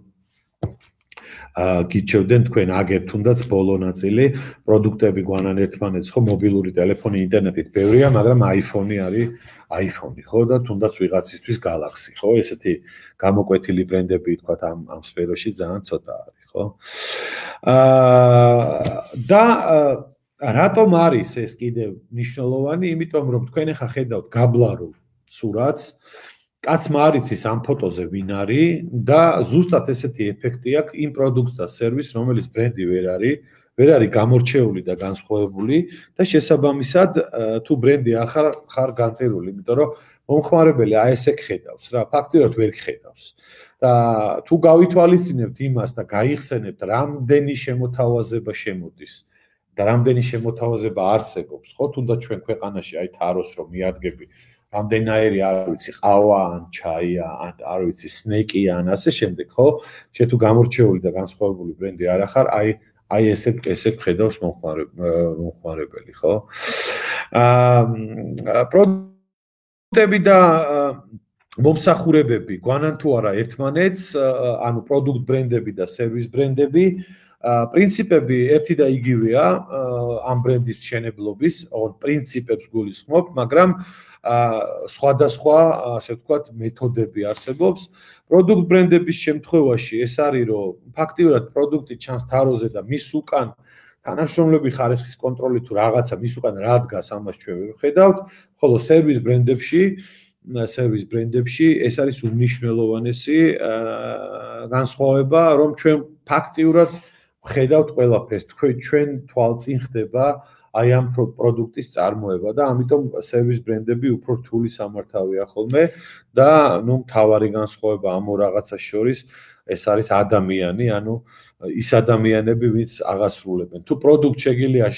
გიჩევდნენ თქვენ აგერ თუნდაც ბოლო ნაწილი, პროდუქტები გვანან ერთმანეთს, ხო, მობილური ტელეფონი, ინტერნეტით ბევრია, მაგრამ iPhone-ი არის iPhone-ი, ხო, და თუნდაც ვიღაცისთვის Galaxy, ხო, ესეთი გამოკვეთილი ბრენდები, თქვათ, ამ სფეროში ძალიან ცოტა არის, ხო? და რატომ არის ეს კიდევ მნიშვნელოვანი? იმიტომ რომ თქვენ ახლა ხედავთ გაბლარულ სურათს კაცმა არ იცის ამ ფოტოზე ვინ არის და ზუსტად ესეთი ეფექტი აქვს იმ პროდუქტს და სერვისს, რომელიც ბრენდი ვერ არის გამორჩეული და განსხვავებული და შესაბამისად თუ ბრენდი ხარ განწირული, იმიტომ რომ მომხმარებელი აი ესე ხედავს რა, ფაქტიურად ვერ ხედავს. და თუ გავითვალისწინებთ იმას და გაიხსენებთ რამდენი შემოთავაზება შემოდის და რამდენი შემოთავაზება არსებობს, ხო, თუნდაც ჩვენ ქვეყანაში აი თაროს რომ მიადგები რამდენაირი არ ვიცი ყავა ან ჩაია ან არ ვიცი სნეკი ან ასე შემდეგ, ხო? შე თუ გამორჩეული და განსხვავებული ბრენდი არ ახარ, აი ესე ხედავს მომხმარებელი, ხო? პროდუქტები და მომსახურებები გვანან თუ არა ერთმანეთს, ანუ პროდუქტ ბრენდები და სერვის ბრენდები, პრინციპები ერთი და იგივეა ამ ბრენდის მშენებლობის, პრინციპებს გულისხმობ, მაგრამ სხვადასხვა, ასე ვთქვათ, მეთოდები არსებობს. პროდუქტ ბრენდების შემთხვევაში ეს არის, რომ ფაქტიურად პროდუქტი ჩანს თაროზე და მის უკან თანამშრომლები ხარისხის კონტროლი თუ რაღაცა მის უკან რა დგას, ამას ჩვენ ვერ ვხედავთ, ხოლო სერვის ბრენდებში ეს არის უმნიშვნელოვანესი განსხვავება, რომ ჩვენ ფაქტიურად ვხედავთ ყველაფერს, ჩვენ თვალწინ ხდება აი ამ პროდუქტის წარმოება და ამიტომ სერვის ბრენდები უფრო რთული სამართავია ხოლმე და ნუ მთავარი განსხვავება ამ ორ რაღაცას შორის ეს არის ადამიანი, ანუ ის ადამიანები, ვინც აღასრულებენ. თუ პროდუქტ შეგიძლია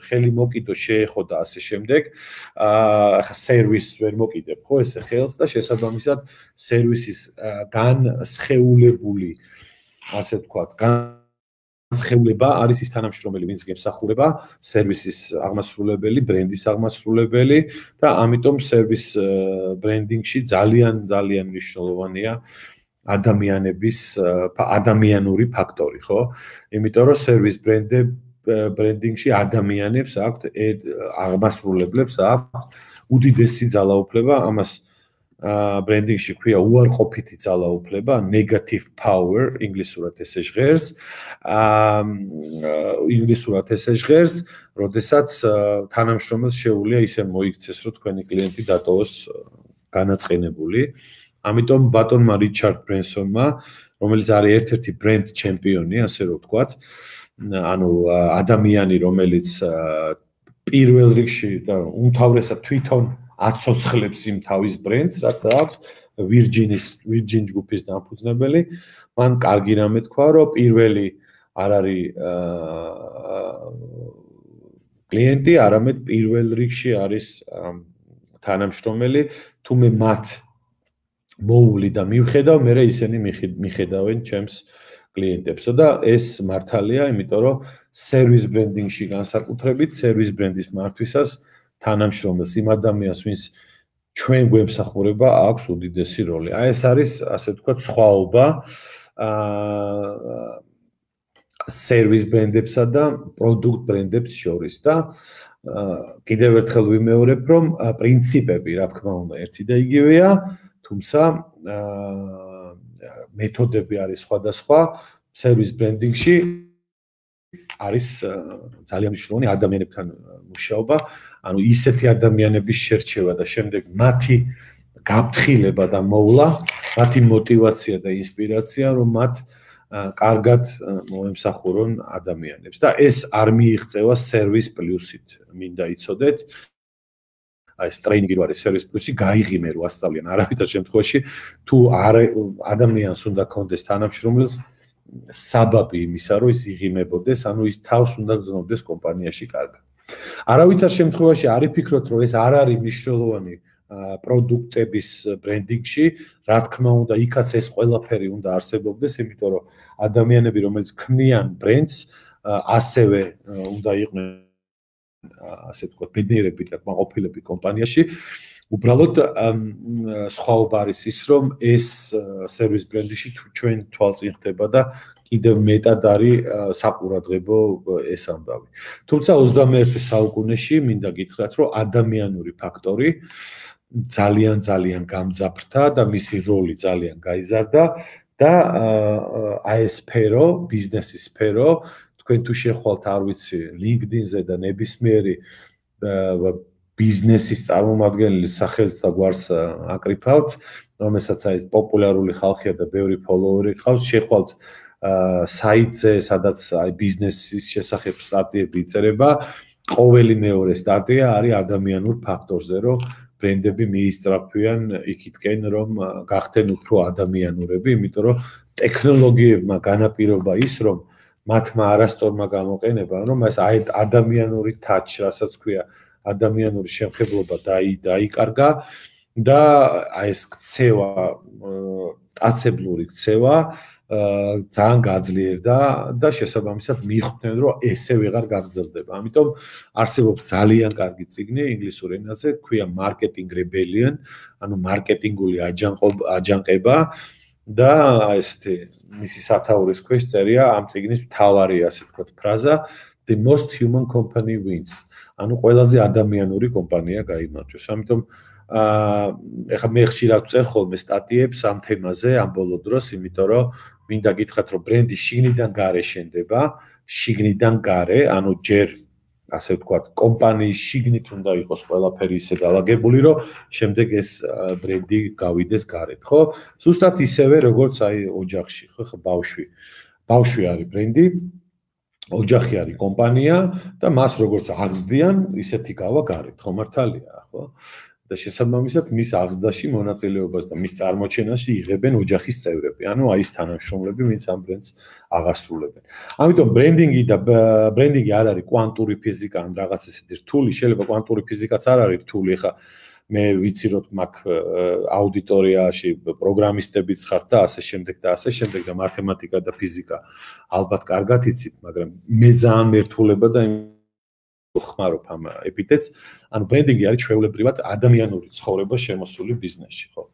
ხელი მოკიდო, შეეხო და ასე შემდეგ, სერვისს ვერ მოკიდებ, ხო, ესე ხელს და შესაბამისად სერვისის განსხეულებული, ასე ვთქვათ, განსხეულება არის ის თანამშრომელი, ვინც გემსახურება, სერვისის აღმასრულებელი, ბრენდის აღმასრულებელი და ამიტომ სერვის ბრენდინგში ძალიან მნიშვნელოვანია ადამიანური ფაქტორი, ხო? იმიტომ რომ სერვის ბრენდინგში ადამიანებს აქვთ აღმასრულებლებს აქვთ უდიდესი ძალაუფლება, ამას ბრენდინგში ქვია უარყოფითი ძალაუფლება, negative power, ინგლისურად ესე ჟღერს, როდესაც თანამშრომელს შეუძლია ისე მოიქცეს, რომ თქვენი კლიენტი დატოვოს განაწყენებული. ამიტომ ბატონმა რიჩარდ ბრენსონმა, რომელიც არის ერთ-ერთი ბრენდ ჩემპიონი, ასე რომ ვთქვათ, ანუ ადამიანი, რომელიც პირველ რიგში და უმთავრესად თვითონ აცოცხლებს იმ თავის ბრენდს, რაც აქვს Virgin ჯგუფის დამფუძნებელი, მან კარგი რამე თქვა, რომ პირველი არ არის კლიენტი, არამედ პირველ რიგში არის თანამშრომელი, თუმე მათ მოული და მივხედავ, მე ისინი მიხედავენ ჩემს კლიენტებსო და ეს მართალია, იმიტომ რომ სერვის ბრენდინგში განსაკუთრებით, სერვის ბრენდის მართვისას თანამშრომელს, იმ ადამიანს, ვინც ჩვენ გვემსახურება, აქვს უდიდესი როლი. აი ეს არის, ასე ვთქვათ, სხვაობა სერვის ბრენდებსა და პროდუქტ ბრენდებს შორის და კიდევ ერთხელ ვიმეორებ, რომ პრინციპები, რა თქმა უნდა, ერთი და იგივეა, თუმცა მეთოდები არის სხვადასხვა. სერვის ბრენდინგში არის ძალიან მნიშვნელოვანი ადამიანებთან მუშაობა, ანუ ისეთი ადამიანების შერჩევა და შემდეგ მათი გაფრთხილება და მოვლა, მათი мотиваცია და ინსპირაცია, რომ მათ კარგად მოემსახურონ ადამიანებს და ეს არ მიიღწევა სერვის პლუსით. მინდა იცოდეთ, აი ეს ტრეინინგი არის სერვის პლუსი, გაიღიმე რომ ასწავლიან, არავითარ შემთხვევაში თუ ადამიანს უნდა კონდეს თანამშრომელს საბაბი იმისა, რომ ის იღიმებოდეს, ანუ ის თავს უნდა გრძნობდეს კომპანიაში კარგად. არავითარ შემთხვევაში არ იფიქროთ, რომ ეს არ არის მნიშვნელოვანი პროდუქტების ბრენდინგში, რა თქმა უნდა, იქაც ეს ყველაფერი უნდა არსებობდეს, იმიტომ რომ ადამიანები, რომელიც ქმნიან ბრენდს, ასევე უნდა იყვნენ, ასე ვთქვათ, ბედნიერები და კმაყოფილები კომპანიაში. უბრალოდ სხვაობა არის ის, რომ ეს სერვის ბრენდინგში ჩვენ თვალწინ ხდება და კიდევ მეტად არის საყურადღებო ეს ამბავი. თუმცა 21 საუკუნეში მინდა გითხრათ, რომ ადამიანური ფაქტორი ძალიან გამძაფრდა და მისი როლი ძალიან გაიზარდა და აი ეს სფერო, ბიზნესის სფერო, თქვენ თუ შეხვალთ, არ ვიცი, LinkedIn-ზე და ნებისმიერი ბიზნესის წარმომადგენლის სახელს და გვარს აკრიფავთ, რომელსაც აი პოპულარული ხალხია და ბევრი ფოლოვერი ყავს, შეხვალთ საიტზე, სადაც აი ბიზნესის შესახებ სტატიები იწერება. ყოველი მეორე სტატია არის ადამიანურ ფაქტორზე, რომ ბრენდები მიისწრაფვიან იქითკენ, რომ გახდნენ უფრო ადამიანურები, იმიტომ რომ ტექნოლოგიებმა განაპირობა ის, რომ მათმა არასწორმა გამოყენებამ, რომ ეს ადამიანური touch, რასაც ქვია, ადამიანური შემხებლობა დაიკარგა და აი ეს ქცევა, ტაცებლური ქცევა ძალიან გაძლიერდა და შესაბამისად მიხვდნენ, რომ ესე ვეღარ გაგრძელდება. ამიტომ არსებობს ძალიან კარგი წიგნი ინგლისურ ენაზე, ქვია Marketing Rebellion, ანუ მარკეტინგული აჯანყება და ესეთი მისი სათაურის ქვეშ წერია ამ წიგნის მთავარი, ასე ვთქვათ, ფრაზა The most human company wins. ანუ ყველაზე ადამიანური კომპანია გაიმარჯვებს. ამიტომ ეხლა მე ხშირად ვწერ ხოლმე სტატიებს ამ თემაზე ამ ბოლო დროს, იმიტომ რომ მინდა გითხრათ, რომ ბრენდი შიგნიდან გარე შენდება, შიგნიდან გარე, ანუ ჯერ ასე ვთქვათ, კომპანიის შიგნით უნდა იყოს ყველაფერი ისე დალაგებული, რომ შემდეგ ეს ბრენდი გავიდეს გარეთ, ხო? ზუსტად ისევე, როგორც აი ოჯახში, ხო, ბავშვი არის ბრენდი, ოჯახი არის კომპანია და მას როგორც აღზრდიან, ისეთი გავა გარეთ, ხო მართალია, ხო? და შესაბამისად მის აღზრდაში მონაწილეობას და მის წარმოჩენაში იღებენ ოჯახის წევრები, ანუ აი ეს თანამშრომლები, ვინც ამ ბრენდს აღასრულებენ. ამიტომ ბრენდინგი არ არის კვანტური ფიზიკა, ან რაღაც ესეთი რთული, შეიძლება კვანტური ფიზიკაც არ არის რთული, ეხა მე ვიცი რომ მაგ აუდიტორიაში პროგრამისტებიც ხართ და ასე შემდეგ და მათემატიკა და ფიზიკა ალბათ კარგად იცით, მაგრამ მე ძალიან მერტულება და ხმარობ ამ ეპიტეტს, ანუ ბრენდინგი არის ჩვეულებრივად ადამიანური ცხოვრება შემოსული ბიზნესში, ხო?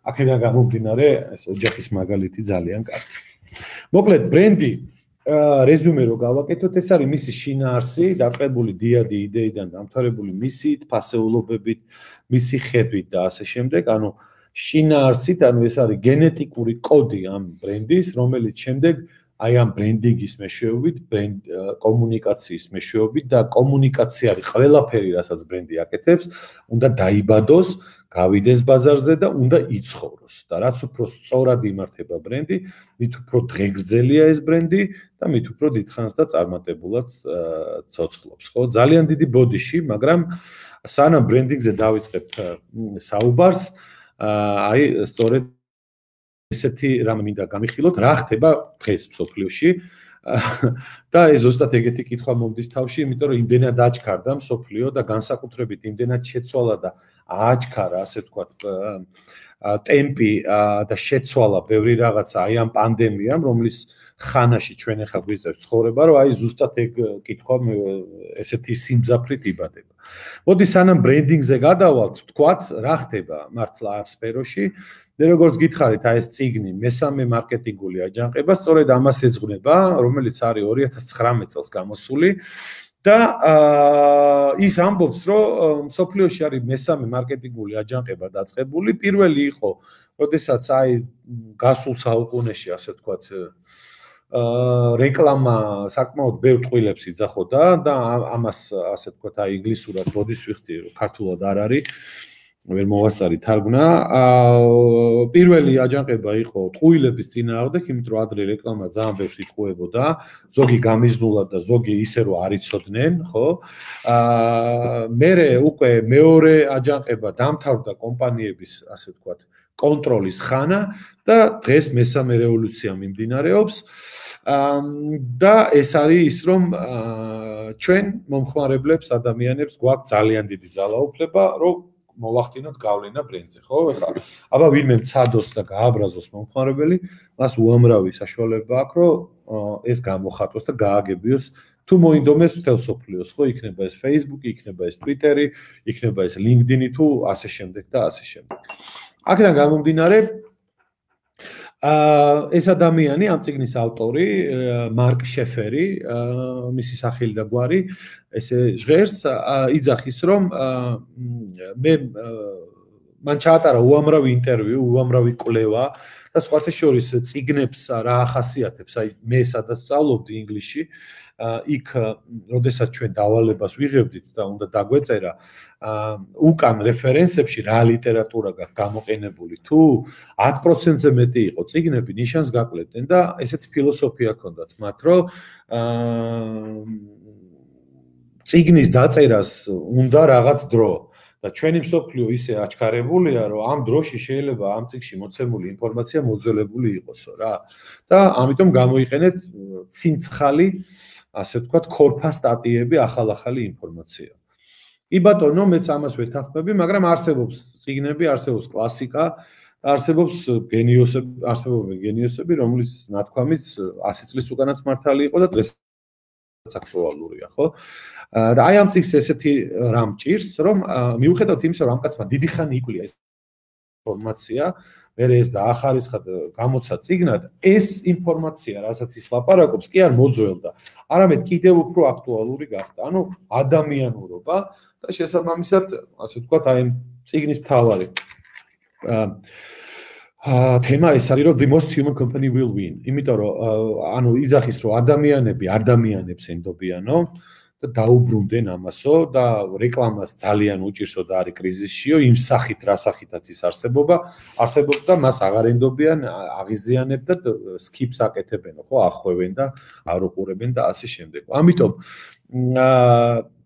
აქედან გამომდინარე, ეს ოჯახის მაგალითი ძალიან კარგი. მოკლედ, ბრენდი რეზუმე რო გავაკეთოთ, ეს არის მისი შინაარსი, დაწყებული დიადი იდეიდან დამთავრებული მისიით, ფასეულობებით, მისი ხებით და ასე შემდეგ, ანუ შინაარსით, ანუ ეს არის გენეტიკური კოდი ამ ბრენდის, რომელიც შემდეგ აი ამ ბრენდინგის მეშვეობით, კომუნიკაციის მეშვეობით და კომუნიკაცია არის ყველაფერი, რასაც ბრენდი აკეთებს, უნდა დაიბადოს, გავიდეს ბაზარზე და უნდა იცხოვროს. და რაც უფრო სწორად იმართება ბრენდი, მით უფრო დღეგრძელია ეს ბრენდი და მით უფრო დიდხანს და წარმატებულად ცოცხლობს, ხო? ძალიან დიდი ბოდიში, მაგრამ სანამ ბრენდინგზე დავიწყებ საუბარს, აი სწორედ ესეთი რამ მინდა გამიხილოთ, რა ხდება დღეს მსოფლიოში და ეს ზუსტად ეგეთი კითხვა მომდის თავში, იმიტომ რომ იმდენად აჩქარდა მსოფლიო და განსაკუთრებით იმდენად შეცვალა და აჩქარა, ასე ვთქვათ, ტემპი და შეცვალა ბევრი რაღაცა აი ამ პანდემიამ, რომლის ხანაში ჩვენ ახლა გვიწევს ცხოვრება, რომ აი ზუსტად ეგ კითხვა ესეთი სიმძაფრით იბადება. მოდი სანამ ბრენდინგზე გადავალთ, ვთქვათ, რა ხდება მართლა ამ სფეროში. მე როგორც გითხარით, აი ეს წიგნი მესამე მარკეტინგული აჯანყება, სწორედ ამას ეძღვნება, რომელიც არის 2019 წელს გამოსული და ის ამბობს, რომ მსოფლიოში არის მესამე მარკეტინგული აჯანყება დაწყებული. პირველი იყო, როდესაც აი გასულ საუკუნეში, ასე ვთქვათ, რეკლამა საკმაოდ ბევრ ტყუილებს იძახოდა და ამას ასე ვთქვათ, აი ინგლისურად ბოდიშ ვიხდი, ქართულად არ არის. ვერ მოვასწარი თარგმნა. პირველი აჯანყება იყო ტყუილების წინააღმდეგ, იმიტომ რომ ადრე რეკლამა ძალიან ბევრს იტყუებოდა, ზოგი გამიზნულა და ზოგი ისე რომ არ იცოდნენ, ხო? მერე უკვე მეორე აჯანყება დამთავრდა კომპანიების, ასე ვთქვათ, კონტროლის ხანა და დღეს მესამე რევოლუცია მიმდინარეობს. და ეს არის ის, რომ ჩვენ მომხმარებლებს, ადამიანებს გვაქვს ძალიან დიდი ძალაუფლება, რომ მოვახდინოთ გავლენა ბრენდზე, ხო? ეხლა აბა ვინმე მცადოს და გააბრაზოს მომხმარებელი, მას უამრავი საშუალება აქვს, რომ ეს გამოხატოს და გააგებიოს თუ მოინდომეს მთელ სოფლიოს, ხო? იქნება ეს Facebook, იქნება ეს Twitter, იქნება ეს LinkedIn თუ ასე შემდეგ და ასე შემდეგ. აქედან გამომდინარე, ეს ადამიანი, ამ წიგნის ავტორი, მარკ შეფერი, მისი სახელი და გვარი, ესე ჟღერს, იძახის, რომ მან ჩაატარა უამრავი ინტერვიუ, უამრავი კვლევა და სხვათა შორის წიგნებს რა ახასიათებს, აი მე სადაც სწავლობდი ინგლისში, იქ როდესაც ჩვენ დავალებას ვიღებდით და უნდა დაგვეწერა უკან რეფერენსებში რა ლიტერატურა გაქვს გამოყენებული, თუ 10%-ზე მეტი იყო წიგნები, ნიშანს გაკლებდნენ და ესეთი ფილოსოფია ჰქონდათ მათ, რომ წიგნის დაწერას უნდა რაღაც დრო და ჩვენი მსოფლიო ისე აჩქარებულია, რომ ამ დროში შეიძლება ამ წიგნში მოცემული ინფორმაცია მოძველებული იყოსო რა. და ამიტომ გამოიყენეთ ცინცხალი, ასე ვთქვათ, ქორფა სტატიები, ახალ-ახალი ინფორმაცია. კი ბატონო, მეც ამას ვეთანხმები, მაგრამ არსებობს წიგნები, არსებობს კლასიკა, არსებობს გენიოსები, რომლის ნათქვამიც 100 წლის უკანაც მართალი იყო და დღეს აქტუალურია, ხო? და აი ამ წიგნს ესეთი რამ ჭირს, რომ მიუხედავად იმისა, რომ ამ კაცმა დიდი ხანი იკვლია ეს ინფორმაცია, მერე ეს დაახარისხა და გამოცა წიგნად, ეს ინფორმაცია, რასაც ის ლაპარაკობს, კი არ მოძველდა, არამედ კიდევ უფრო აქტუალური გახდა. ანუ ადამიანურობა და შესაბამისად, ასე ვთქვათ, აი წიგნის მთავარი თემა ეს არის, რომ the most human company will win. იმიტომ რომ ანუ იძახის, რომ ადამიანები ადამიანებს ენდობიანო და დაუბრუნდნენ ამასო და რეკლამას ძალიან უჭირსო და არის კრიზისშიო, იმ სახით, რა სახითაც ის არსებობდა, მას აღარ ენდობიან, აღიზიანებ და skip-ს აკეთებენ, ხო, ახვევენ და არ უყურებენ და ასე შემდეგ. ამიტომ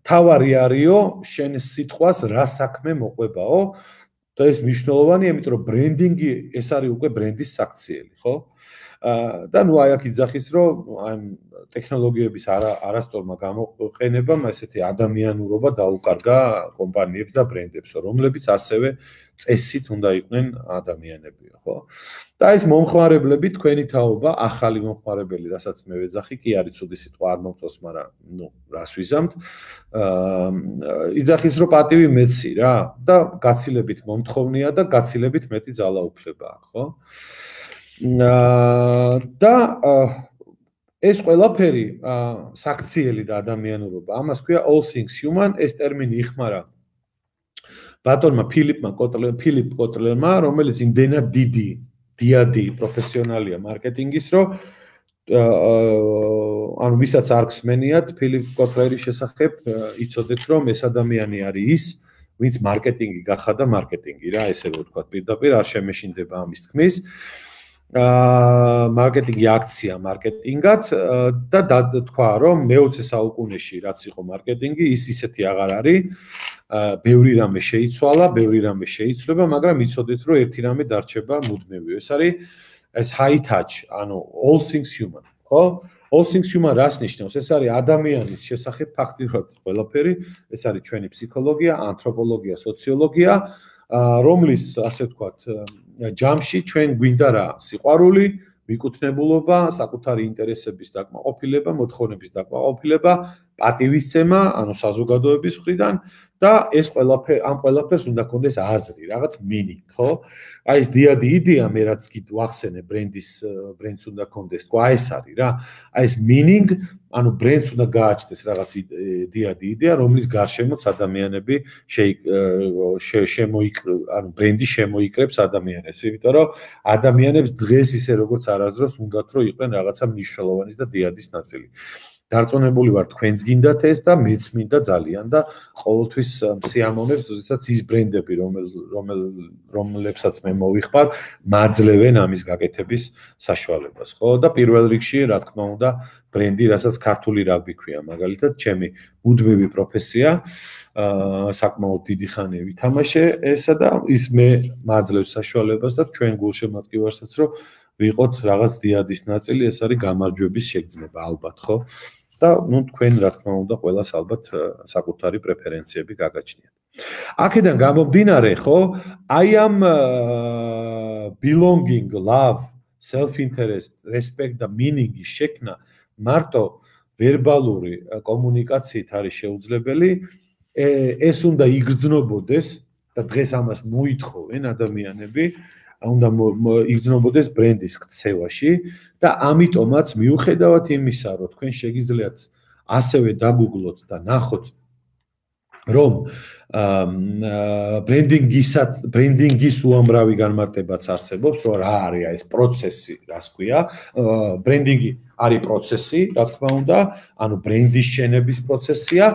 თავარი არისო, შენ სიტყვას რა საქმე მოყვებაო და ეს მნიშვნელოვანია, იმიტომ რომ ბრენდინგი ეს არის უკვე ბრენდის საქციელი, ხო? და ნუ აი აქ იძახის, რომ აი ტექნოლოგიების არასწორმა გამოყენებამ ესეთი ადამიანურობა დაუკარგა კომპანიებს და ბრენდებს, რომლებიც ასევე წესით უნდა იყვნენ ადამიანებიო, ხო? და ეს მომხმარებლები, თქვენი თაობა, ახალი მომხმარებელი, რასაც მე ვეძახი, კი არის ცუდი სიტყვა, არ მომწონს, მაგრამ ნუ რას ვიზამთ. იძახის, რომ პატივი მეცი რა და გაცილებით მომთხოვნია და გაცილებით მეტი ძალაუფლება აქვს, ხო? და ეს ყველაფერი საქციელი და ადამიანურობა, ამას ქვია all things human, ეს ტერმინი იხმარა ბატონმა ფილიპ კოტლერმა, რომელიც იმდენად დიადი პროფესიონალია მარკეტინგის, რომ ანუ ვისაც არ გსმენიათ ფილიპ კოტლერის შესახებ, იცოდეთ, რომ ეს ადამიანი არის ის, ვინც მარკეტინგი გახადა მარკეტინგი რა, ესე ვთქვათ პირდაპირ, არ შემეშინდება ამის თქმის. მარკეტინგი აქცია მარკეტინგად და თქვა, რომ მე-20 საუკუნეში რაც იყო მარკეტინგი, ის ისეთი აღარ არის. ბევრი რამე შეიცვალა, ბევრი რამე შეიცვლება, მაგრამ იცოდეთ, რომ ერთი რამე დარჩება მუდმივი. ეს არის ეს high touch, ანუ all things human, ხო? all things human რას ნიშნავს? ეს არის ადამიანის შესახებ ფაქტიურად ყველაფერი, ეს არის ჩვენი ფსიქოლოგია, ანთროპოლოგია, სოციოლოგია, რომლის, ასე ვთქვათ, ჯამში ჩვენ გვინდა რა? სიყვარული, მიკუთვნებულობა, საკუთარი ინტერესების დაკმაყოფილება, მოთხოვნების დაკმაყოფილება, პატივისცემა, ანუ საზოგადოების მხრიდან და ეს ყველაფერი ამ ყველაფერს უნდა კონდეს აზრი, რაღაც მინინგ, ხო? აი ეს დიადი იდეა მე რაც ვახსენე ბრენდს უნდა კონდეს, თქვა ეს არის რა. აი ეს მინინგ, ანუ ბრენდს უნდა გააჩნდეს რაღაც დიადი იდეა, რომლის გარშემოც ადამიანები ანუ ბრენდი შემოიკრებს ადამიანებს, იმიტომ რომ ადამიანებს დღეს ისე როგორც არასდროს უნდათ რომ იყვნენ რაღაცა მნიშვნელოვანის და დიადის ნაწილი. დარწმუნებული ვარ თქვენს გინდათ ეს და მეც მინდა ძალიან და ყოველთვის სიამოვნებს, როდესაც ის ბრენდები, რომლებსაც მე მოვიხმარ, მაძლევენ ამის გაკეთების საშუალებას, ხო? და პირველ რიგში, რა თქმა უნდა, ბრენდი, რასაც ქართული რაგბი ქვია, მაგალითად, ჩემი მუდმივი პროფესია, საკმაოდ დიდი ხანი ვითამაშე ესა და ის მე მაძლევს საშუალებას და ჩვენ გულშემატკივარსაც, რომ ვიყოთ რაღაც დიადის ნაწილი, ეს არის გამარჯვების შეგრძნება, ალბათ, ხო? და ნუ თქვენ რა თქმა უნდა ყველას ალბათ საკუთარი პრეფერენციები გაგაჩნიათ. აქედან გამომდინარე, ხო, აი ამ belonging, love, self interest, respect და meaning-ის შექმნა მარტო ვერბალური კომუნიკაციით არის შეუძლებელი. ეს უნდა იგრძნობოდეს და დღეს ამას მოითხოვენ ადამიანები. უნდა იგრძნობოდეს ბრენდის ქცევაში და ამიტომაც მიუხედავად იმისა, რომ თქვენ შეგიძლიათ ასევე დაგუგლოთ და ნახოთ რომ ბრენდინგის უამრავი განმარტებაც არსებობს, რომ რა არის ეს პროცესი, რას ქვია, ბრენდინგი არის პროცესი, რა თქმა უნდა, ანუ ბრენდის შენების პროცესია,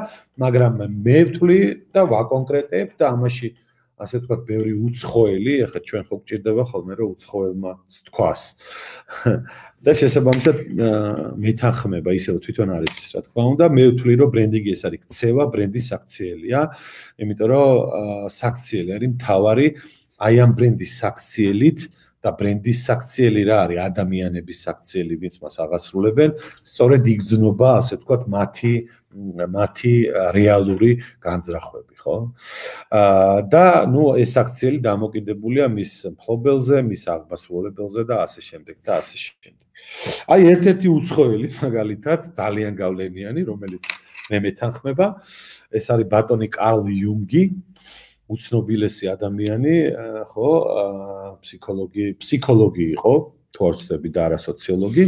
მაგრამ მე ვთვლი და ვაკონკრეტებ და ამაში ასე ვთქვათ, ბევრი უცხოელი, ახლა ჩვენ ხო გჭირდება ხოლმე რომ უცხოელმა თქვას. და შესაბამისად მეთანხმება ისევ თვითონ არის რა თქმა უნდა, მე ვთვლი რომ ბრენდინგი ეს არის ქცევა, ბრენდის საქციელია, იმიტომ რომ საქციელი არის მთავარი აი ამ ბრენდის საქციელით და ბრენდის საქციელი რა არის ადამიანების საქციელი, ვინც მას აღასრულებენ, სწორედ იგრძნობა, ასე ვთქვათ, მათი რეალური განზრახვები, ხო? და ნუ ეს აქციელი დამოკიდებულია მის მფლობელზე, მის აღმასრულებელზე და ასე შემდეგ და ასე შემდეგ. აი ერთ-ერთი უცხოელი მაგალითად ძალიან გავლენიანი, რომელიც მე მეთანხმება, ეს არის ბატონი კარლ იუნგი, უცნობილესი ადამიანი, ხო, ფსიქოლოგი იყო, თორცდები და არა სოციოლოგი.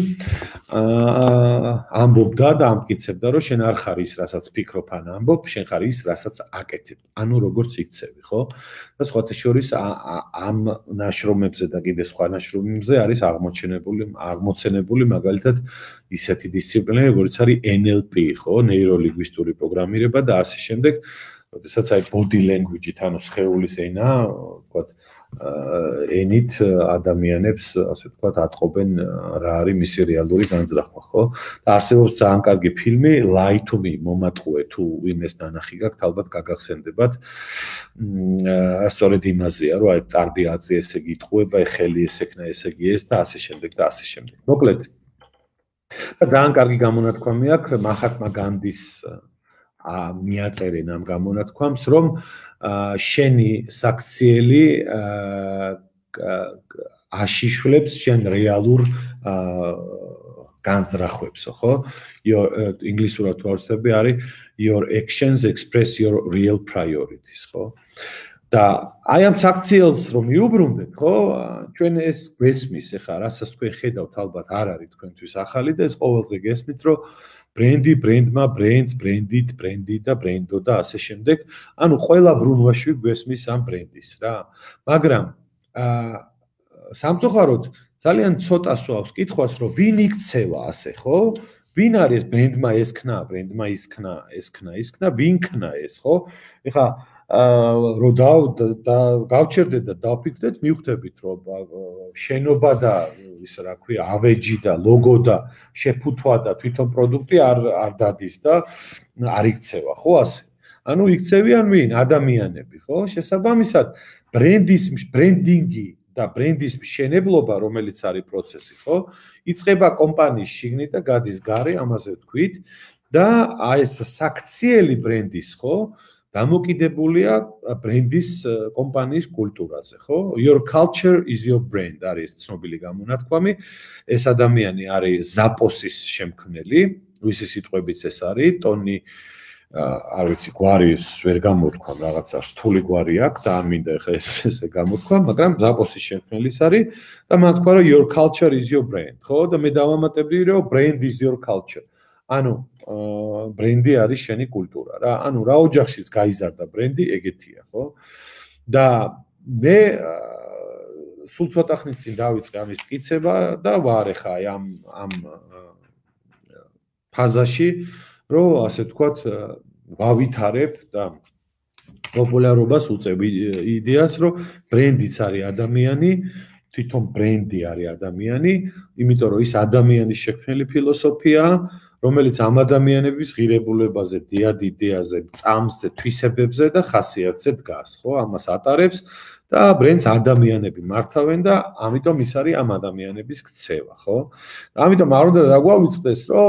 ამბობდა და ამტკიცებდა, რომ შენ არ ხარ ის, რასაც ფიქრობ ან ამბობ, შენ ხარ ის, რასაც აკეთებ. ანუ როგორც იქცევი, ხო? და სხვათა შორის ამ ნაშრომებზე და კიდე სხვა ნაშრომებზე არის აღმოცენებული მაგალითად ისეთი დისციპლინა, როგორც არის NLP, ხო? ნეიროლინგვისტური პროგრამირება და ასე შემდეგ. როდესაც აი body language-ით, ანუ სხეულის ენა, ვთქვათ, ენით ადამიანებს, ასე ვთქვათ, ატყობენ რა არის მისი რეალური განზრახვა, ხო? და არსებობს ძალიან კარგი ფილმი Lie to Me, მომატყუე თუ ვინმეს ნანახი გაქვთ, ალბათ გაგახსენდებათ. სწორედ იმაზეა, რომ აი წარბი აწი ესე გიტყუება, ხელი ესექნა, ესე იგი ეს და ასე შემდეგ და ასე შემდეგ. მოკლედ. და ძალიან კარგი გამონათქვამი აქვს მაჰათმა განდის მიაწერენ ამ გამონათქვამს, რომ შენი საქციელი აშიშვლებს შენ რეალურ განზრახვებს, ხო? ინგლისურად ვარცდები არის your actions express your real priorities, ხო? და აი ამ საქციელს რომ მიუბრუნდეთ, ხო? ჩვენ ეს გვესმის, ეხლა რასაც თქვენ ხედავთ, ალბათ არ არის თქვენთვის ახალი და ეს ყოველდღე გესმით, რომ ბრენდი, ბრენდმა, ბრენდს, ბრენდით, ბრენდი და ბრენდო და ასე შემდეგ. ანუ ყველა ბრუნვაში გვესმის ამ ბრენდის რა. მაგრამ სამწუხაროდ ძალიან ცოტა სვავს კითხვას, რომ ვინ იქცევა ასე, ხო? ვინ არის ბრენდმა ესქნა, ბრენდმა ისქნა, ვინ ქნა ეს, ხო? ეხლა რო გავჩერდეთ და დავფიქრდეთ, მივხვდებით, რომ შენობა და ის რა ქვია, ავეჯი და ლოგო და შეფუთვა და თვითონ პროდუქტი არ დადის და არ იქცევა, ხო ასე? ანუ იქცევიან ვინ? ადამიანები, ხო? შესაბამისად, ბრენდინგი და ბრენდის მშენებლობა, რომელიც არის პროცესი, ხო? იწყება კომპანიის შიგნით და გადის გარე, ამაზე ვთქვით და აი ეს საქციელი ბრენდის, ხო? დამოკიდებულია ბრენდის კომპანიის კულტურაზე, ხო? Your culture is your brand არის ცნობილი გამონათქვამი. ეს ადამიანი არის ზაპოსის შემქმნელი, ვისი სიტყვებიც ეს არის, ტონი არ ვიცი, გვარი ვერ გამოვთქვა, რაღაცა რთული გვარი აქვს და არ მინდა ეხლა ესე გამოვთქვა, მაგრამ ზაპოსის შემქმნელის არის და მან თქვა, რომ your culture is your brand, ხო? და მე დავამატებდი, რომ brand is your culture. ანუ ბრენდი არის შენი კულტურა რა. ანუ რა ოჯახშიც გაიზარდა ბრენდი, ეგეთია, ხო? და მე სულ ცოტა ხნის წინ დავიწყე ამის მტკიცება და ვარ ახლა ამ ფაზაში, რომ ასე ვთქვათ, ვავითარებ და პოპულარობას უწევ იდეას, რომ ბრენდიც არის ადამიანი, თვითონ ბრენდი არის ადამიანი, იმიტომ რომ ის ადამიანის შექმნილი ფილოსოფიაა, რომელიც ამ ადამიანების ღირებულებაზე, დიად იდეაზე, წამსზე, თვისებებზე და ხასიათზე დგას, ხო? ამას ატარებს და ბრენდს ადამიანები მართავენ და ამიტომ ის არის ამ ადამიანების ქცევა, ხო? ამიტომ არ უნდა დაგვავიწყდეს, რომ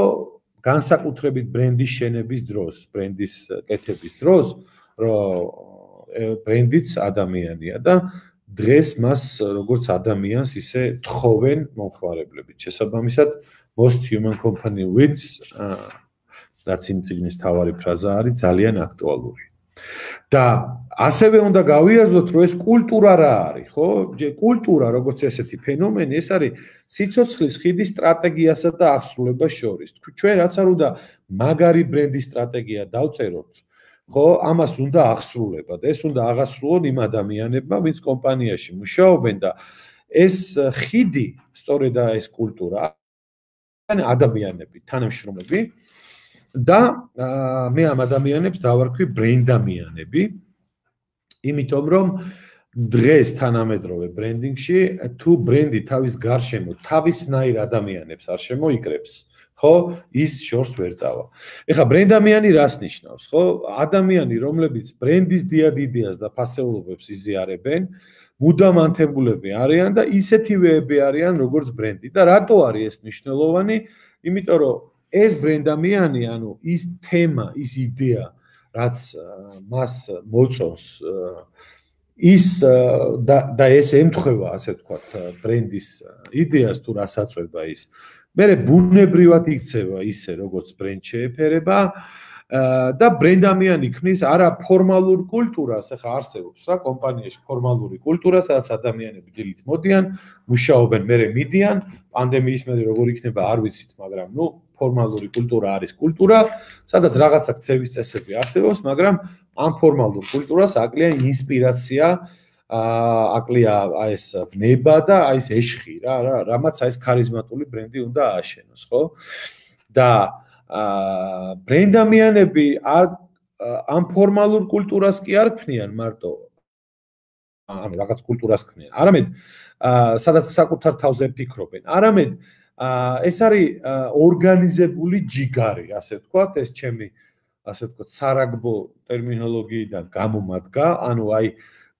განსაკუთრებით ბრენდის შენების დროს, ბრენდის კეთების დროს, რომ ბრენდიც ადამიანია და დღეს მას როგორც ადამიანს ისე თხოვენ მომხმარებლებით. შესაბამისად, most human company wins, რაც იმ წიგნის თავარი ფრაზა არის, ძალიან აქტუალური. და ასევე უნდა გავიაზროთ, რომ ეს კულტურა რა არის, ხო? კულტურა, როგორც ესეთი ფენომენი, ეს არის სიცოცხლის ხიდი სტრატეგიასა და აღსრულებას შორის. ჩვენ რაც არ უნდა მაგარი ბრენდის სტრატეგია დავწეროთ, ხო, ამას უნდა აღსრულება და ეს უნდა აღასრულონ იმ ადამიანებმა, ვინც კომპანიაში მუშაობენ და ეს ხიდი, სწორედ ეს კულტურა, ადამიანები, თანამშრომლები და მე ამ ადამიანებს დავარქვი ბრენდამიანები, იმიტომ რომ დღეს თანამედროვე ბრენდინგში თუ ბრენდი თავის გარშემო თავისნაირ ადამიანებს არ შემოიკრებს, ხო, ის შორს ვერ წავა. ეხლა ბრენდამიანი რას ნიშნავს, ხო? ადამიანი, რომლებიც ბრენდის დიად იდეას და ფასეულობებს იზიარებენ, მუდამ ანთებულები არიან და ისეთივეები არიან, როგორც ბრენდი. და რატო არის ეს მნიშვნელოვანი? იმიტომ რომ ეს ბრენდამიანი, ანუ ის თემა, ის იდეა, რაც მას მოწონს, ის და ეს ემთხვევა, ასე ვთქვათ, ბრენდის იდეას თუ რას აწვება ის. მერე ბუნებრივად იქცევა ისე, როგორც ბრენდ შეეფერება და ბრენდამიანი ქმნის არა ფორმალურ კულტურას, ახლა არსებობს რა კომპანიაში ფორმალური კულტურა, სადაც ადამიანები დილით მოდიან, მუშაობენ, მერე მიდიან, პანდემიის მერე როგორ იქნება არ ვიცით, მაგრამ ნუ ფორმალური კულტურა არის კულტურა, სადაც რაღაცა ქცევის წესები არსებობს, მაგრამ ამ ფორმალურ კულტურას აკლია ინსპირაცია, აკლია ეს ვნება და ეს ეშხი რა, რამაც ეს ქარიზმატული ბრენდი უნდა ააშენოს, ხო? და ბრენდამიანები ამ ფორმალურ კულტურას კი არ ქმნიან მარტო, ანუ რაღაც კულტურას ქმნიან, არამედ სადაც საკუთარ თავზე ფიქრობენ, არამედ ეს არის ორგანიზებული ჯიგარი, ასე ვთქვათ, ეს ჩემი, ასე ვთქვათ, სარაგბო ტერმინოლოგიიდან გამომადგა, ანუ აი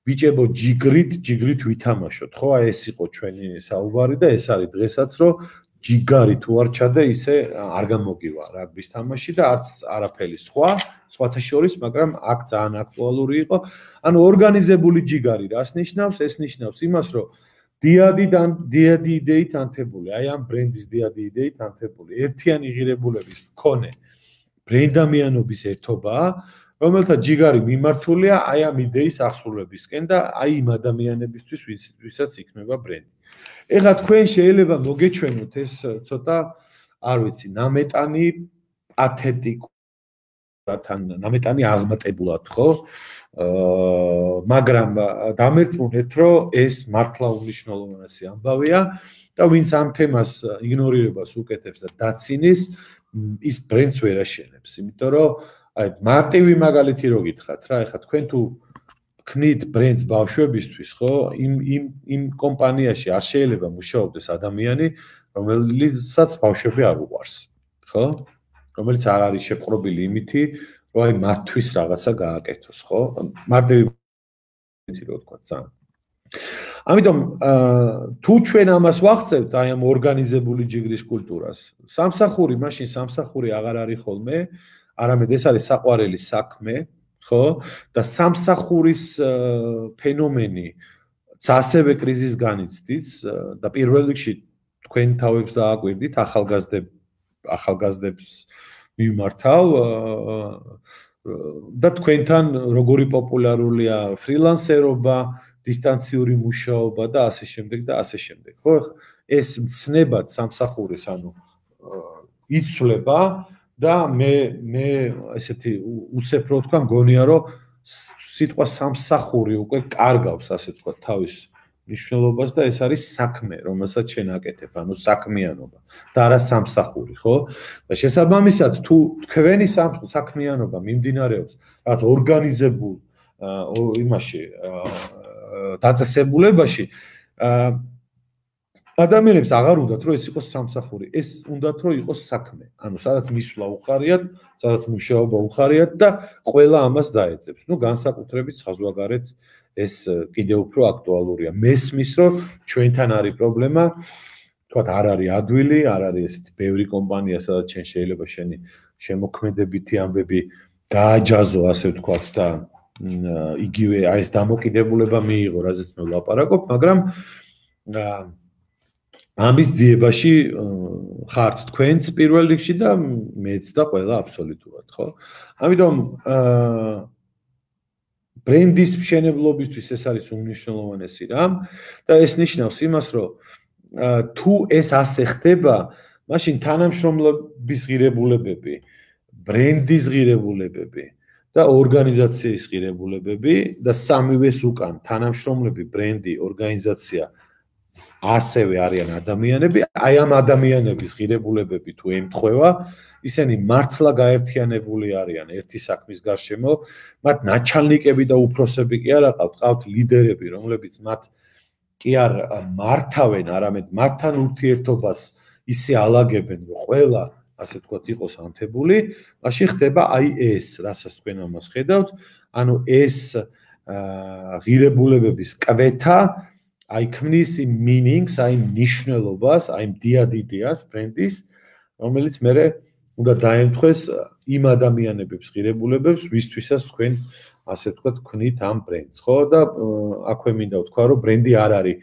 ბიჭებო ჯიგრით ვითამაშოთ, ხო? აი ეს იყო ჩვენი საუბარი და ეს არის დღესაც, რომ ჯიგარი თუ არ ჩადე, ისე არ გამოგივა რაგბის თამაში და არც არაფერი სხვათა შორის, მაგრამ აქ ძალიან აქტუალური იყო. ანუ ორგანიზებული ჯიგარი რას ნიშნავს? ეს ნიშნავს იმას, რომ დიადი იდეით ანთებული, აი ამ ბრენდის დიადი იდეით ანთებული, ერთიანი ღირებულების მქონე ბრენდამიანობის ერთობაა, რომელთა ჯიგარი მიმართულია აი ამ იდეის აღსრულებისკენ და აი იმ ადამიანებისთვის, ვისაც იქნება ბრენდი. ეხლა თქვენ შეიძლება მოგეჩვენოთ ეს ცოტა, არ ვიცი, ნამეტანი პათეტიკურად, ნამეტანი აღმატებულად, ხო? მაგრამ დამერწმუნეთ, რომ ეს მართლა უნიშნულოვანესი ამბავია და ვინც ამ თემას იგნორირებას უკეთებს და დაცინის, ის ბრენდს ვერ აშენებს, იმიტომ რომ აი მარტივი მაგალითი რო გითხრათ რა, ეხლა თქვენ თუ ქმნით ბრენდს ბავშვებისთვის, ხო? იმ კომპანიაში არ შეიძლება მუშაობდეს ადამიანი, რომელსაც ბავშვები არ უყვარს, ხო? რომელიც არ არის შეპყრობილი იმითი, რომ აი მათთვის რაღაცა გააკეთოს, ხო? მარტივი ვიცი რო თქვა ძალიან. ამიტომ თუ ჩვენ ამას ვახცევთ, აი ამ ორგანიზებული ჯიგრის კულტურას, სამსახური აღარ არის ხოლმე, არამედ ეს არის საყვარელი საქმე, ხო? და სამსახურის ფენომენი ასევე კრიზისს განიცდით და პირველ რიგში თქვენ თავებს დააკვირდით ახალგაზრდებს მიმართავ და თქვენთან როგორი პოპულარულია ფრილანსერობა, დისტანციური მუშაობა და ასე შემდეგ და ასე შემდეგ. ხო? ეს მცნებად სამსახურის, ანუ იცვლება და მე ესეთი უცებრო თქვა მგონია, რომ სიტყვა სამსახური უკვე კარგავს, ასე თქვა, თავის მნიშვნელობას და ეს არის საქმე, რომელსაც შენ აკეთებ, ანუ საქმიანობა და არა სამსახური, ხო? და შესაბამისად, თუ თქვენი საქმიანობა მიმდინარეობს რაღაც ორგანიზებულ იმაში დაწესებულებაში, ადამიანებს აღარ უნდათ, რომ ეს იყოს სამსახური, ეს უნდათ, რომ იყოს საქმე. ანუ სადაც მისვლა უხარიათ, სადაც მუშაობა უხარიათ და ყველა ამას დაეძებს. ნუ განსაკუთრებით საზღვარგარეთ ეს კიდევ უფრო აქტუალურია. მესმის, რომ ჩვენთან არის პრობლემა, თქვათ არ არის ადვილი, არ არის ესეთი ბევრი კომპანია, სადაც შენ შეიძლება შენი შემოქმედებითი ამბები გააჯაზო, ასე ვთქვათ და იგივე აი ეს დამოკიდებულება მიიღო, რაზეც მე ვლაპარაკობ, მაგრამ ამის ძიებაში ხართ თქვენც პირველ რიგში და მეც და ყველა აბსოლუტურად, ხო? ამიტომ ბრენდის მშენებლობისთვის ეს არის უმნიშვნელოვანესი რამ და ეს ნიშნავს იმას, რომ თუ ეს ასე ხდება, მაშინ თანამშრომლობის ღირებულებები, ბრენდის ღირებულებები და ორგანიზაციის ღირებულებები და სამივეს უკან თანამშრომლები, ბრენდი, ორგანიზაცია ასევე არიან ადამიანები, აი ამ ადამიანების ღირებულებები თუ ემთხვევა, ისინი მართლა გაერთიანებული არიან ერთი საქმის გარშემო, მათ ნაჩალნიკები და უფროსები კი არ აყავთ, ყავთ ლიდერები, რომლებიც მათ კი არ მართავენ, არამედ მათთან ურთიერთობას ისე ალაგებენ, რომ ყველა ასე ვთქვათ იყოს ანთებული, მაშინ ხდება აი ეს, რასაც თქვენ ამას ხედავთ, ანუ ეს ღირებულებების კვეთა აი ქმნის იმ meanings, აი მნიშვნელობას, აი დიადიდიას ბრენდის, რომელიც მე უნდა დაემთხვეს იმ ადამიანების ღირებულებებს, ვისთვისაც თქვენ ასე ვთქვათ, ქმნით ამ ბრენდს, ხო? და აქვე მინდა ვთქვა, რომ ბრენდი არ არის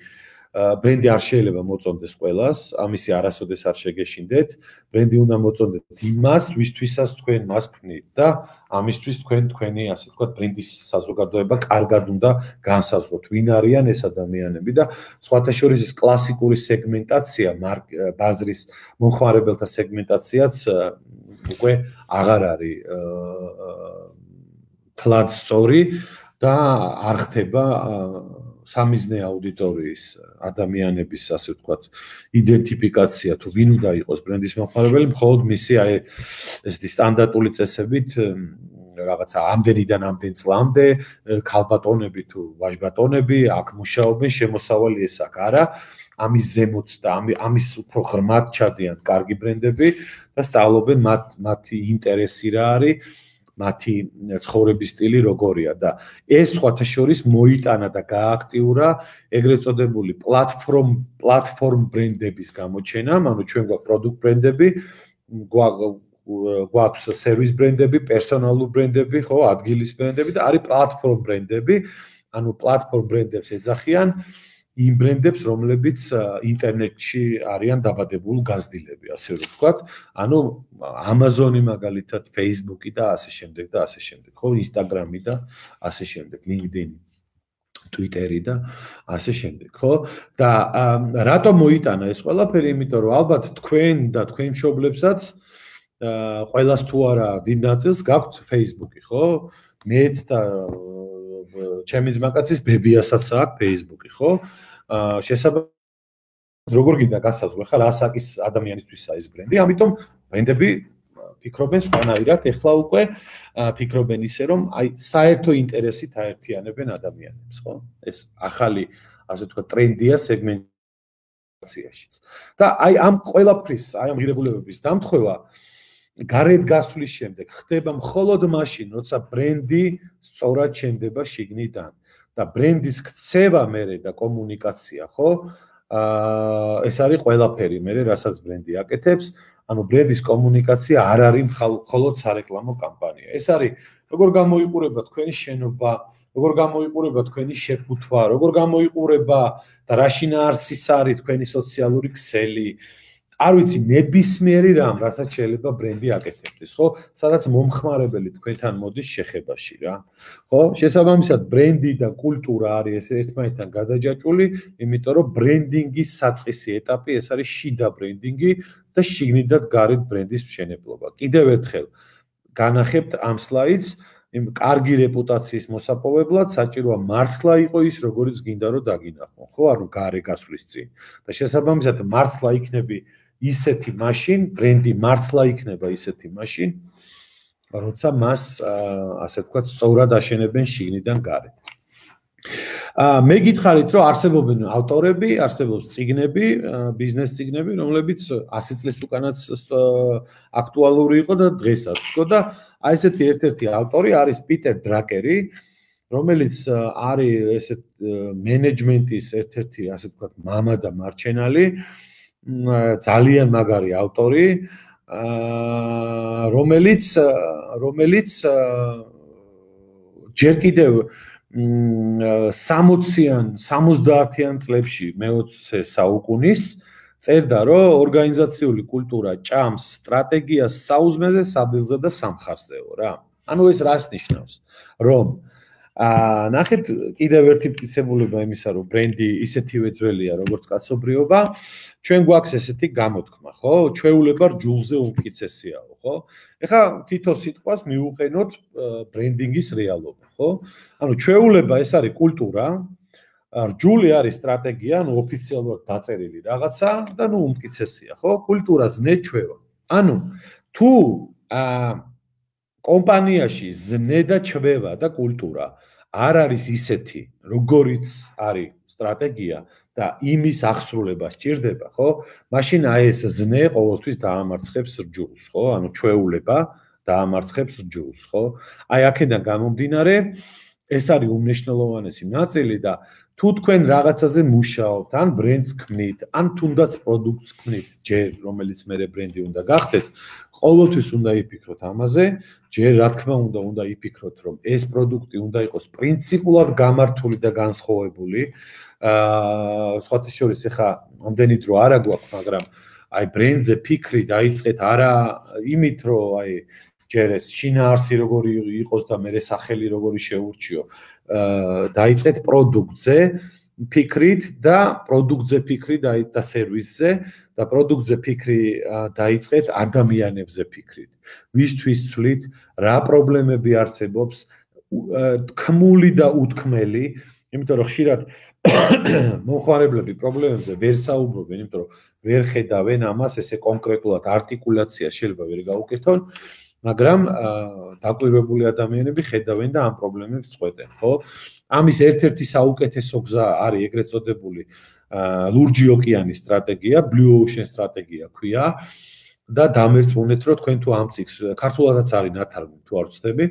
ბრენდი არ შეიძლება მოწონდეს ყველას, ამისი არასოდეს არ შეგეშინდეთ. ბრენდი უნდა მოწონდეთ იმას, ვისთვისაც თქვენ მას ქმნით და ამისთვის თქვენი ასე ვთქვათ, ბრენდის საზოგადოება კარგად უნდა განსაზღვროთ, ვინ არიან ეს ადამიანები და სხვათა შორის ეს კლასიკური სეგმენტაცია, ბაზრის მომხმარებელთა სეგმენტაციაც უკვე აღარ არის თლად სწორი და არ ხდება სამიზნე აუდიტორიის ადამიანების ასე ვთქვათ იდენტიფიკაცია თუ ვინ უნდა იყოს ბრენდის მომხმარებელი, მხოლოდ მისი აი ესეთი სტანდარტული წესებით რაღაცა ამდენიდან ამდენ წლამდე ქალბატონები თუ ვაჟბატონები აქ მუშაობენ, შემოსავალი ეს აქ არა, ამის ზემოთ და ამის უფრო ღრმად ჩადიან კარგი ბრენდები და სწავლობენ მათი ინტერესი რა არის მათი ცხოვრების სტილი როგორია და ეს სხვათა შორის მოიტანა და გააქტიურა ეგრეთ წოდებული პლატფორმ ბრენდების გამოჩენამ, ანუ ჩვენ გვაქვს პროდუქტ ბრენდები, გვაქვს სერვის ბრენდები, პერსონალური ბრენდები, ხო, ადგილის ბრენდები და არის პლატფორმ ბრენდები, ანუ პლატფორმ ბრენდებს ეძახიან იმ ბრენდებს, რომლებიც ინტერნეტში არიან დაბადებული გაზრდილები, ასე რომ ვთქვათ, ანუ Amazon-ი მაგალითად, Facebook-ი და ასე შემდეგ და ასე შემდეგ, ხო, Instagram-ი და ასე შემდეგ, LinkedIn-ი, Twitter-ი და ასე შემდეგ, ხო? და რატომ მოიტანა ეს ყველაფერი? იმიტომ რომ ალბათ თქვენ და თქვენ მშობლებსაც ყველას თუ არა დიდ ნაწილს გაქვთ Facebook-ი, ხო? მეც და ჩემი ძმაკაცის ბებიასაც აქვს Facebook-ი, ხო? შესაძლოა როგორ გინდა გასაზღვრო, ხა რასაკის ადამიანისთვისა ეს ბრენდი, ამიტომ ბრენდები ფიქრობენ სხვანაირად, ეხლა უკვე ფიქრობენ ისე, რომ აი საერთო ინტერესით აერთიანებენ ადამიანებს, ხო? ეს ახალი, ასე ვთქვათ, ტრენდია სეგმენტაციაშიც. და აი ამ ყველაფრის, აი ამ ღირებულებების დამთხევა გარეთ გასვლის შემდეგ ხდება მხოლოდ მაშინ, როცა ბრენდი სწორად შენდება შიგნიდან და ბრენდის ქცევა მერე და კომუნიკაცია, ხო? ეს არის ყველაფერი მერე, რასაც ბრენდი აკეთებს, ანუ ბრენდის კომუნიკაცია არ არის მხოლოდ სარეკლამო კამპანია. ეს არის როგორ გამოიყურება თქვენი შენობა, როგორ გამოიყურება თქვენი შეფუთვა, როგორ გამოიყურება და რა შინაარსის არის თქვენი სოციალური ქსელი. არ ვიცი, ნებისმიერი რამ, რასაც შეიძლება ბრენდი აკეთებდეს, ხო? სადაც მომხმარებელი თქვენთან მოდის შეხებაში რა. ხო? შესაბამისად, ბრენდი და კულტურა არის ეს ერთმანეთთან გადაჯაჭვული, იმიტომ რომ ბრენდინგის საწყისი ეტაპი ეს არის შიდა ბრენდინგი და შიგნიდან გარეთ ბრენდის მშენებლობა. კიდევ ერთხელ განახებთ ამ სლაიდს, იმ კარგი რეპუტაციის მოსაპოვებლად საჭიროა მართლა იყო ის, როგორიც გინდა რომ დაგინახო, ხო? ანუ გარე გასვლის წინ. და შესაბამისად, მართლა იქნები ისეთი მაშინ, ბრენდი მართლა იქნება ისეთი მაშინ, როცა მას ასე ვთქვათ, სწორად აშენებენ შიგნიდან გარეთ. მე გითხარით, რომ არსებობენ ავტორები, არსებობს წიგნები, ბიზნეს წიგნები, რომლებიც 100 წლის უკანაც აქტუალური იყო და დღესაც თქო და აი ესეთი ერთ-ერთი ავტორი არის პიტერ დრაკერი, რომელიც არის ესეთ მენეჯმენტის ერთ-ერთი ასე ვთქვათ, მამა და მარჩენალი, ძალიან მაგარი ავტორი, რომელიც ჯერ კიდევ 60-იან, 70-იან წლებში მე-20 საუკუნის წერდა, რომ ორგანიზაციული კულტურა ჭამს სტრატეგიას საუზმეზე, სადილზე და სამხარსეო რა. ანუ ეს რას ნიშნავს? რომ ნახეთ კიდევ ერთი მტკიცებულება იმისა, რომ ბრენდი ისეთივე ძველია, როგორც კაცობრიობა. ჩვენ გვაქვს ესეთი გამოთქმა, ხო? ჩვეულება რჯულზე უმტკიცესიაო, ხო? ეხლა თითო სიტყვას მიუყენოთ ბრენდინგის რეალობა, ხო? ანუ ჩვეულება ეს არის კულტურა, რჯული არის სტრატეგია, ანუ ოფიციალურად დაწერილი რაღაცა და ნუ უმტკიცესია, ხო? კულტურას ნეჩვევა. ანუ თუ კომპანიაში ზნე და ჩვევა და კულტურა არ არის ისეთი, როგორიც არის სტრატეგია და იმის აღსრულება სჭირდება, ხო? მაშინ აი ეს ზნე ყოველთვის დაამარცხებს რჯულს, ხო? ანუ ჩვეულება დაამარცხებს რჯულს, ხო? აი აქედან გამომდინარე, ეს არის უმნიშვნელოვანესი ნაწილი და თუ თქვენ რაღაცაზე მუშაობთ, ან ბრენდს ქმნით, ან თუნდაც პროდუქტს ქმნით, ჯერ რომელიც მე ბრენდი უნდა გახდეს, ყოველთვის უნდა იფიქროთ ამაზე, ჯერ რა თქმა უნდა იფიქროთ, რომ ეს პროდუქტი უნდა იყოს პრინციპულად გამართული და განსხვავებული. სხვათა შორის ეხა ამდენი დრო არა გვაქვს, მაგრამ აი ბრენდზე ფიქრი დაიწყეთ არა იმით, რომ აი ჯერ ეს შინაარსი როგორი იყოს და მე სახელი როგორი შეურჩიო. დაიწყეთ პროდუქტზე ფიქრით და პროდუქტზე ფიქრი და სერვისზე და პროდუქტზე ფიქრი დაიწყეთ ადამიანებზე ფიქრით. ვისთვის ცვლით, რა პრობლემები არსებობს, თქმული და უთქმელი, იმიტომ რომ ხშირად მომხმარებლები პრობლემებზე ვერ საუბრობენ, იმიტომ რომ ვერ ხედავენ ამას, ესე კონკრეტულად არტიკულაცია შეიძლება ვერ გაუკეთონ. მაგრამ დაკვირვებული ადამიანები ხედავენ და ამ პრობლემებს წყვეტენ, ხო? ამის ერთ-ერთი საუკეთესო გზა არის ეგრეთ წოდებული ლურჯი ოკეანის სტრატეგია, Blue Ocean სტრატეგია ქვია და დამერწმუნეთ, რომ თქვენ თუ ამ წიგს ქართულადაც არის ნათარგმნი, თუ არ ვცდები,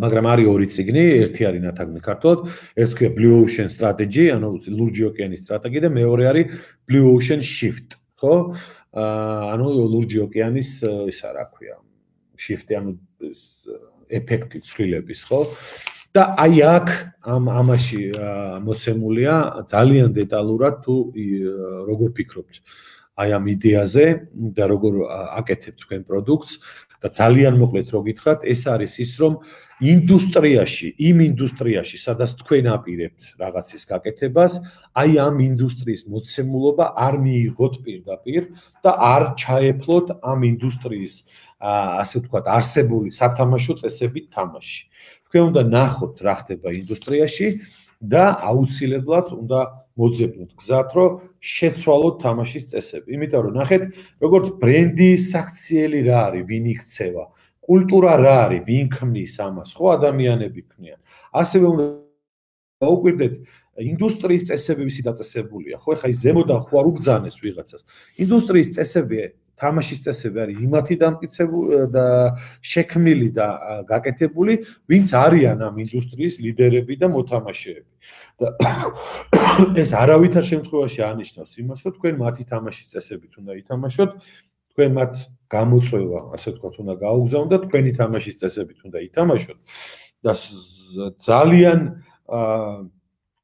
მაგრამ არის ორი წიგნი, ერთი არის ნათარგმნი ქართულად, ერთს ქვია Blue Ocean Strategy, ანუ ლურჯი ოკეანის სტრატეგია და მეორე არის Blue Ocean Shift, ხო? ანუ ლურჯი ოკეანის ისა რა ქვია shift-ი ანუ ეფექტი ცვლილების, ხო? და აი აქ ამაში მოცემულია ძალიან დეტალურად თუ როგორ ფიქრობთ აი ამ იდეაზე და როგორ აკეთებთ თქვენ პროდუქტს და ძალიან მოკლედ რო გითხრათ, ეს არის ის, რომ იმ ინდუსტრიაში, სადაც თქვენ აპირებთ რაღაცის გაკეთებას, აი ამ ინდუსტრიის მოცემულობა არ მიიღოთ პირდაპირ და არ ჩაეფლოთ ამ ინდუსტრიის, ასე ვთქვათ, არსებული სათამაშო წესებით თამაში. თქვენ უნდა ნახოთ, რა ხდება ინდუსტრიაში და აუცილებლად უნდა მოძებნოთ გზად, რომ შეცვალოთ თამაშის წესები. იმიტომ რომ ნახეთ, როგორც ბრენდი საქციელი რა არის, ვინ იქცევა, კულტურა რა არის, ვინ ქმნის ამას, ხო, ადამიანები ქმნიან. ასევე უნდა გაუკვირდეთ ინდუსტრიის წესები ვისი დაწესებულია, ხო, ეხლა ის ზემოდან ხო არ უბრძანეს ვიღაცას. ინდუსტრიის წესები, თამაშის წესები არის იმათი დამტკიცებული და შექმნილი და გაკეთებული, ვინც არიან ამ ინდუსტრიის ლიდერები და მოთამაშეები. და ეს არავითარ შემთხვევაში ანიშნავს იმას, რომ თქვენ მათი თამაშის წესებით უნდა ითამაშოთ, თქვენ მათ გამოწვევა, ასე ვთქვათ, უნდა გაუგზავნოთ, თქვენი თამაშის წესებით უნდა ითამაშოთ. და ძალიან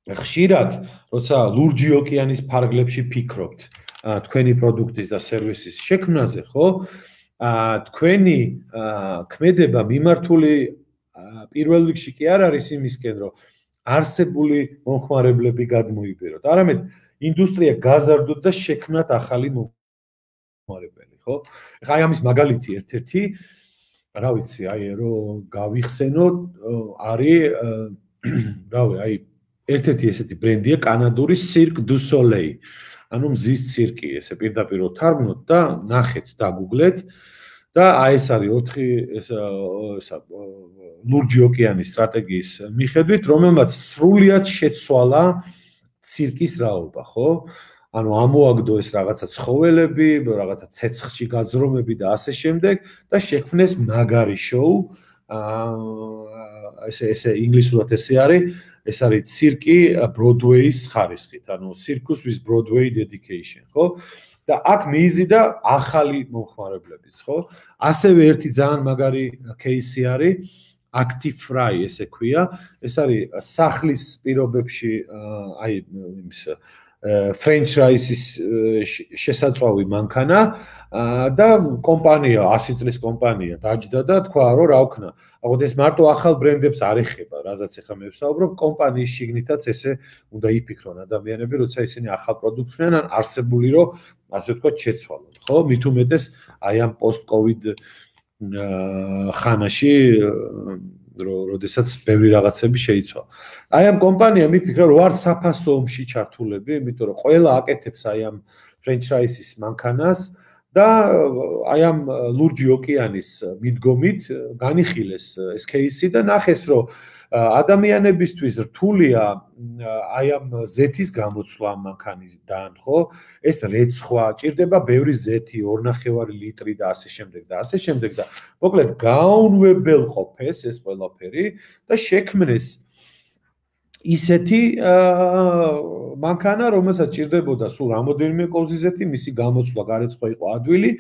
ხშირად, როცა ლურჯი ოკეანის ფარგლებში ფიქრობთ, თქვენი პროდუქტის და სერვისის შექმნაზე, ხო? თქვენი ქმედება მიმართული პირველ რიგში კი არ არის იმისკენ, რომ არსებული მომხმარებლები გადმოიბეროთ, არამედ ინდუსტრია გაზარდოთ და შექმნათ ახალი მომხმარებელი, ხო? ეხლა აი ამის მაგალითი ერთ-ერთი, რა ვიცი, აი რომ გავიხსენოთ, არის, რავი, აი ერთ-ერთი ესეთი ბრენდია კანადური Cirque du Soleil. ანუ მზის ცირკი, ესე პირდაპირ თარგმნოთ და ნახეთ და გუგლეთ და აი ეს არის 4 ლურჯი ოკეანის სტრატეგიის მიხედვით, რომელმაც სრულიად შეცვალა ცირკის რაობა, ხო? ანუ ამოაგდო ეს რაღაცა ცხოველები, რაღაცა ცეცხლში გაძრომები და ასე შემდეგ და შექმნეს მაგარი შოუ. ესე ინგლისურად ესე არის, ეს არის ცირკი Broadway-ის ხარისხით, ანუ Circus with Broadway dedication, ხო? და აქ მიიზიდა ახალი მომხმარებლებიც, ხო? ასევე ერთი ძალიან მაგარი кейსი არის Active Fry, ესე ქვია, ეს არის სახლის პირობებში, აი იმის ფრენჩაიზის შესაწვავი მანქანა და კომპანია 100 წლის კომპანია დაჯდა და თქვა რომ რა ვქნა. აღოდ ეს მარტო ახალ ბრენდებს არ ეხება, რაზეც ახლა მე ვსაუბრობ, კომპანიის შიგნითაც ესე უნდა იფიქრონ ადამიანები, როცა ისინი ახალ პროდუქტს ვნიან, ან არსებული რომ ასე ვთქვათ შეცვალონ, ხო? მით უმეტეს აი ამ post-covid ხანაში როდესაც ბევრი რაღაცები შეიცვალა. აი ამ კომპანიამ იფიქრა რომ არ საფასო ომში ჩართულები, იმიტომ რომ ყველა აკეთებს აი ამ ფრენჩაიზის მანქანას და აი ამ ლურჯი ოკეანის მიდგომით განიხილეს ეს кейსი და ნახეს რომ ადამიანებისთვის რთულია აი ამ ზეთის გამოცვლა მანქანიდან, ხო? ეს რეცხვა, ჭირდება ბევრი ზეთი, 2.5 ლიტრი და ასე შემდეგ და ასე შემდეგ და მოკლედ გაუნვებელყოფეს ეს ყველაფერი და შექმნეს ისეთი მანქანა, რომელსაც ჭირდებოდა სულ რამოდენიმე კოზიზეთი, მისი გამოცვლა გარეცხვა იყო ადვილი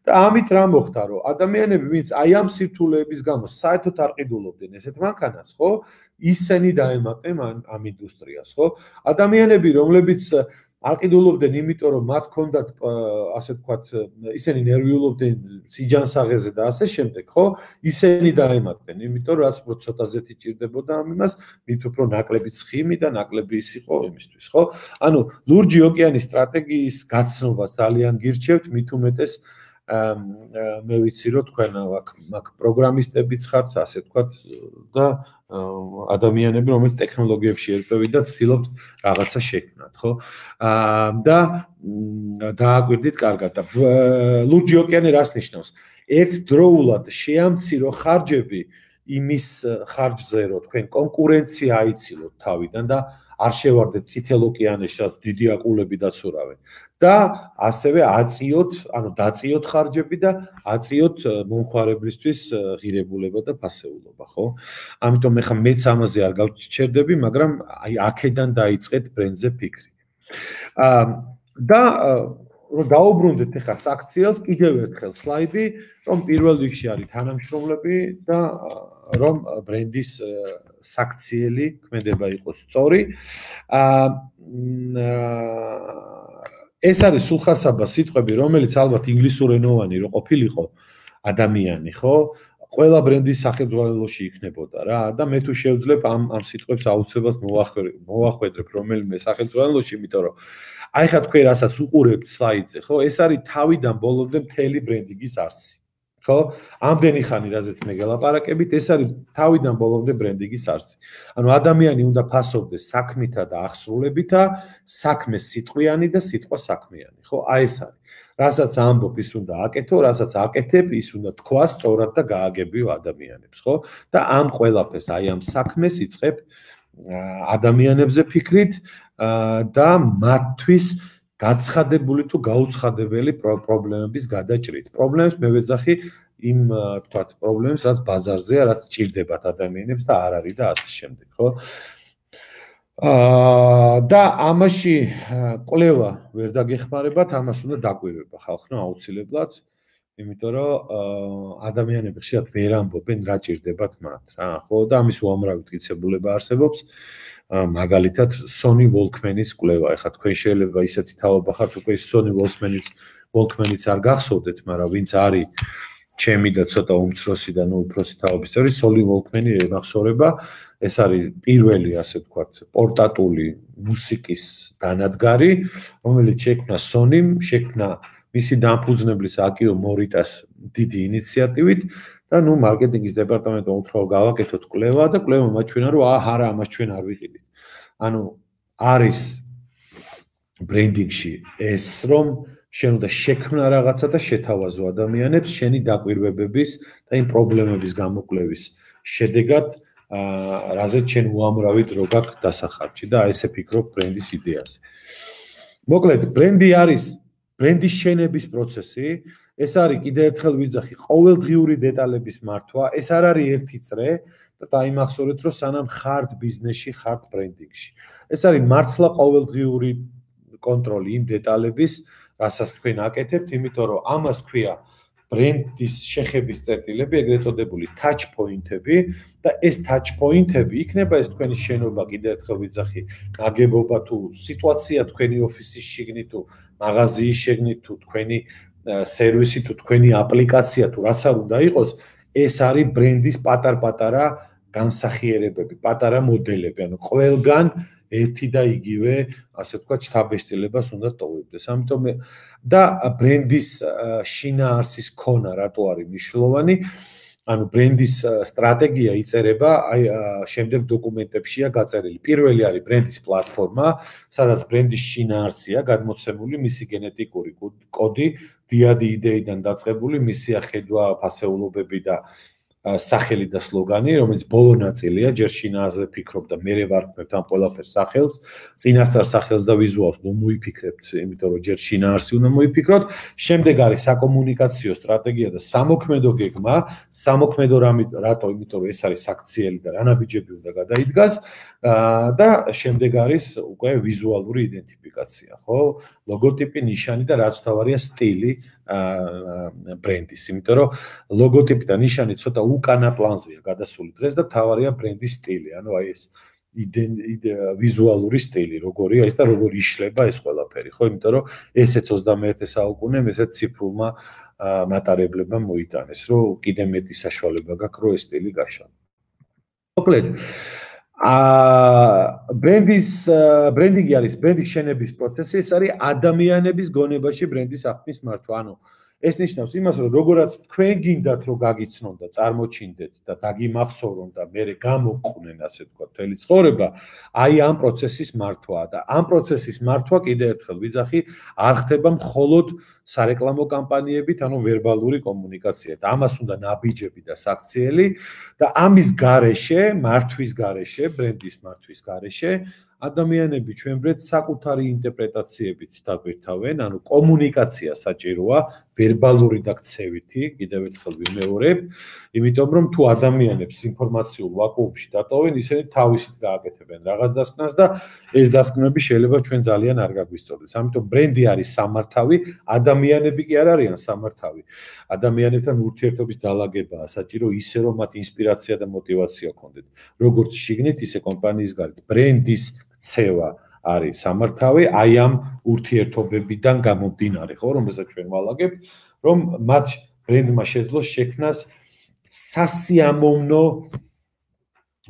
და ამით რა მოხდა, რომ ადამიანები, ვინც აი ამ სირთულეების გამო საერთოდ არ ყიდულობდნენ ესეთ მანქანას, ხო? ისინი დაემატნენ ამ ინდუსტრიას, ხო? ადამიანები, რომლებიც არ ყიდულობდნენ, იმიტომ რომ მათ ჰქონდათ ასე ვთქვათ, ისინი ნერვიულობდნენ სიჯანსაღეზე და ასე შემდეგ, ხო? ისინი დაემატნენ, იმიტომ რომ რაც უფრო ცოტა ზეთი ჭირდებოდა ამ იმას, მით უფრო ნაკლები ცხიმი და ნაკლები ის იყო იმისთვის, ხო? ანუ ლურჯი ოკეანის სტრატეგიის გაცნობას ძალიან გირჩევთ, მით უმეტეს მე ვიცი რომ თქვენ აქ პროგრამისტებიც ხართ, ასე ვთქვათ და ადამიანები, რომელიც ტექნოლოგიებში ერკვევით და ცდილობთ რაღაცა შექმნათ, ხო? და დააკვირდით კარგად და ლურჯი ოკეანე რას ნიშნავს? ერთდროულად შეამცირო ხარჯები იმის ხარჯზე, რომ თქვენ კონკურენცია აიცილოთ თავიდან და არ შევარდეთ წითელ ოკეანეში, რაც დიდი აყულები დაცურავენ. და ასევე აწიოთ, ანუ დაწიოთ ხარჯები და აწიოთ მომხმარებლისთვის ღირებულება და ფასეულობა, ხო? ამიტომ მე ხა მეც ამაზე არ გავჩერდები, მაგრამ აი აქედან დაიწყეთ ბრენდზე ფიქრი. და რომ დაუბრუნდეთ ახლა საქციელს, კიდევ ერთხელ სლაიდი, რომ პირველ რიგში არის თანამშრომლები და რომ ბრენდის საქციელი ქმედება იყოს სწორი. ეს არის სულხასაბა სიტყვები, რომელიც ალბათ ინგლისურენოვანი რო ყოფილიყო ადამიანი, ხო? ყველა ბრენდის სახელმძღვანელოში იქნებოდა რა და მე თუ შევძლებ ამ სიტყვებს აუცილებლად მოვახვედრებ რომელიმე სახელმძღვანელოში, იმიტომ რომ აი ხა თქვენ რასაც უყურებთ სლაიდზე, ხო? ეს არის თავიდან ბოლომდე მთელი ბრენდინგის არსი. ხო? ამდენი ხანი რაზეც მე გელაპარაკებით, ეს არის თავიდან ბოლომდე ბრენდინგის არსი. ანუ ადამიანი უნდა ფასობდეს საქმითა და აღსრულებითა, საქმე სიტყვიანი და სიტყვა საქმიანი, ხო? აი ეს არის. რასაც ამბობ, ის უნდა აკეთო, რასაც აკეთებ, ის უნდა თქვა სწორად და გააგებიო ადამიანებს, ხო? და ამ ყველაფერს, აი ამ საქმეს იწყებ ადამიანებზე ფიქრით და მათთვის გაცხადებული თუ გაუცხადებელი პრობლემების გადაჭრით. პრობლემებს მე ვეძახი იმ თქვათ პრობლემებს, რაც ბაზარზეა, რაც ჭირდებათ ადამიანებს და არ არის და ასე შემდეგ, ხო? და ამაში კვლევა ვერ დაგეხმარებათ, ამას უნდა დაკვირვება ხალხმა აუცილებლად, იმიტომ რომ ადამიანები ხშირად ვერ ამბობენ რა ჭირდებათ მათ, რა, ხო? და ამის უამრავი მტკიცებულება არსებობს. მაგალითად Sony Walkman-ის კვლევა. ეხლა თქვენ შეიძლება ისეთი თაობა ხართ, უკვე Sony Walkman-იც არ გახსოვდეთ, მაგრამ ვინც არის ჩემი და ცოტა უმცროსი და ნუ უფროსი თაობის წევრი, Sony Walkman-ი ემახსოვრება. ეს არის პირველი, ასე ვთქვათ, პორტატული მუსიკის დანადგარი, რომელიც შექმნა Sony-მ, შექმნა მისი დამფუძნებლის აკიო მორიტას დიდი ინიციატივით. და ნუ მარკეტინგის დეპარტამენტმა უთხრა გავაკეთოთ კვლევა და კვლევა მაჩვენა რომ არა ამას ჩვენ არ ვიყიდით. ანუ არის ბრენდინგში ეს რომ შენ უნდა შექმნა რაღაცა და შეთავაზო ადამიანებს შენი დაკვირვებების და იმ პრობლემების გამოკვლევის შედეგად რაზეც შენ უამრავი დრო გაქვს დასახარჯი და ესე ფიქრობ ბრენდის იდეაზე. მოკლედ ბრენდი არის ბრენდის შენების პროცესი. ეს არის კიდევ ერთხელ ვიძახი ყოველდღიური დეტალების მართვა, ეს არ არის ერთი წრე და დაიმახსოვრეთ რომ სანამ ხართ ბიზნესში, ხართ ბრენდინგში. ეს არის მართლა ყოველდღიური კონტროლი იმ დეტალების, რასაც თქვენ აკეთებთ, იმიტომ რომ ამას ქვია ბრენდის შეხების წერტილები, ეგრეთ წოდებული touch point-ები და ეს touch point-ები იქნება ეს თქვენი შენობა კიდევ ერთხელ ვიძახი, ნაგებობა თუ სიტუაცია თქვენი ოფისის შიგნით თუ მაღაზიის შიგნით თუ თქვენი სერვისი თუ თქვენი აპლიკაცია თუ რაც არ უნდა იყოს, ეს არის ბრენდის პატარ-პატარა განსახიერებები, პატარა მოდელები, ანუ ყველგან ერთი და იგივე, ასე ვთქვათ, შთაბეჭდილებას უნდა ტოვებდეს. ამიტომ და ბრენდის შინაარსის ქონა რატო არის მნიშვნელოვანი? ანუ ბრენდის სტრატეგია იწერება აი შემდეგ დოკუმენტებშია გაწერილი. პირველი არის ბრენდის პლატფორმა, სადაც ბრენდის შინაარსია გადმოცემული, მისი გენეტიკური კოდი, დიადი იდეიდან დაწყებული, მისი ახედვა, ფასეულობები და სახელი და სლოგანი, რომელიც ბოლო ნაწილია, ჯერ შინაარსზე ფიქრობ და მერე ვარქმევთ ამ ყველაფერს სახელს, წინასწარ სახელს და ვიზუალს ნუ მოიფიქრებთ, იმიტომ რომ ჯერ შინაარსი უნდა მოიფიქროთ, შემდეგ არის საკომუნიკაციო სტრატეგია და სამოქმედო გეგმა, სამოქმედო რატო, იმიტომ რომ ეს არის საქციელი და რანაბიჯები უნდა გადაიდგას და შემდეგ არის უკვე ვიზუალური იდენტიფიკაცია, ხო? ლოგოტიპი, ნიშანი და რაც თავარია სტილი ბრენდის, იმიტომ რომ ლოგოტიპი და ნიშანი ცოტა უკანა პლანზეა გადასული დღეს და თავარია ბრენდის სტილი, ანუ აი ეს ვიზუალური სტილი, როგორია ეს და როგორ იშლება ეს ყველაფერი, ხო? იმიტომ რომ ესეც 21 საუკუნემ ესეც ციფრულმა მატარებლებმა მოიტანეს, რომ კიდე მეტი საშუალება გაქვს, რომ ეს სტილი გაშალო. მოკლედ ბრენდინგი არის ბრენდის შენების პროცესი, ეს არის ადამიანების გონებაში ბრენდის აღქმის მართვა. ანუ ეს ნიშნავს იმას, რომ როგორაც თქვენ გინდათ რომ გაგიცნონ და წარმოჩინდეთ და დაგიმახსოვრონ და მერე გამოყვნენ, ასე ვთქვათ, მთელი ცხოვრება, აი ამ პროცესის მართვაა და ამ პროცესის მართვა კიდევ ერთხელ ვიძახი, არ ხდება მხოლოდ სარეკლამო კამპანიებით, ანუ ვერბალური კომუნიკაციით. ამას უნდა ნაბიჯები და საქციელი და ამის გარეშე, მართვის გარეშე, ბრენდის მართვის გარეშე ადამიანები ჩვენ ბრენდ საკუთარი ინტერპრეტაციებით დაგვირთავენ, ანუ კომუნიკაცია საჭიროა, ვერბალური და ქცევითი, კიდევ ერთხელ ვიმეორებ, იმიტომ რომ თუ ადამიანებს ინფორმაციულ ვაკუუმში დატოვენ, ისინი თავისით გააკეთებენ რაღაც დასკვნას და ეს დასკვნები შეიძლება ჩვენ ძალიან არ გაგვისწორდეს. ამიტომ ბრენდი არის სამართავი, ადამიანები კი არ არიან სამართავი. ადამიანებთან ურთიერთობის დალაგებაა საჭირო ისე რომ მათ ინსპირაცია და мотиваცია ჰქონდეთ, როგორც შიგნით, ისე კომპანიის გარეთ. ბრენდის ქცევა არის სამართავი, აი ამ ურთიერთობებიდან გამომდინარე, ხო, რომელსაც ჩვენ ვალაგებთ, რომ მათ ბრენდმა შეძლოს შექმნას სასიამოვნო,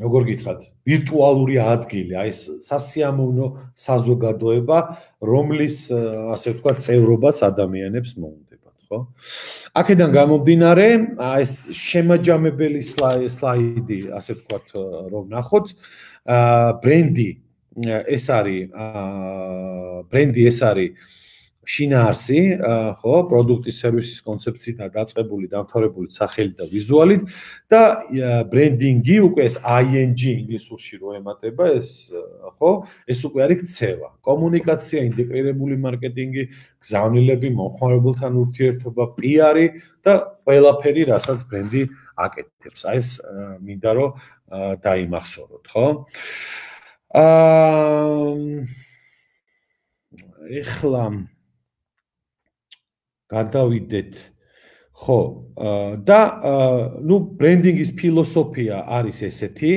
როგორ გითხრათ, ვირტუალური ადგილი, აი ეს სასიამოვნო საზოგადოება, რომლის, ასე ვთქვათ, წევრობაც ადამიანებს მოუნდებათ, ხო? აქედან გამომდინარე, ეს შემაჯამებელი სლაიდი, ასე ვთქვათ, რომ ნახოთ, ბრენდი ეს არის შინაარსი, ხო, პროდუქტის სერვისის კონცეფციიდან დაწყებული, დამთავრებული სახელით და ვიზუალით და ბრენდინგი უკვე ეს ING ინგლისურში რო ემატება, ეს ხო, ეს უკვე არის ქცევა, კომუნიკაცია, ინტეგრირებული მარკეტინგი, გზავნილები, მომხმარებელთან ურთიერთობა, PR-ი და ყველაფერი, რასაც ბრენდი აკეთებს. აი ეს მინდა რომ დაიმახსოვროთ, ხო? ეხლა გადავიდეთ, ხო, და ნუ ბრენდინგის ფილოსოფია არის ესეთი,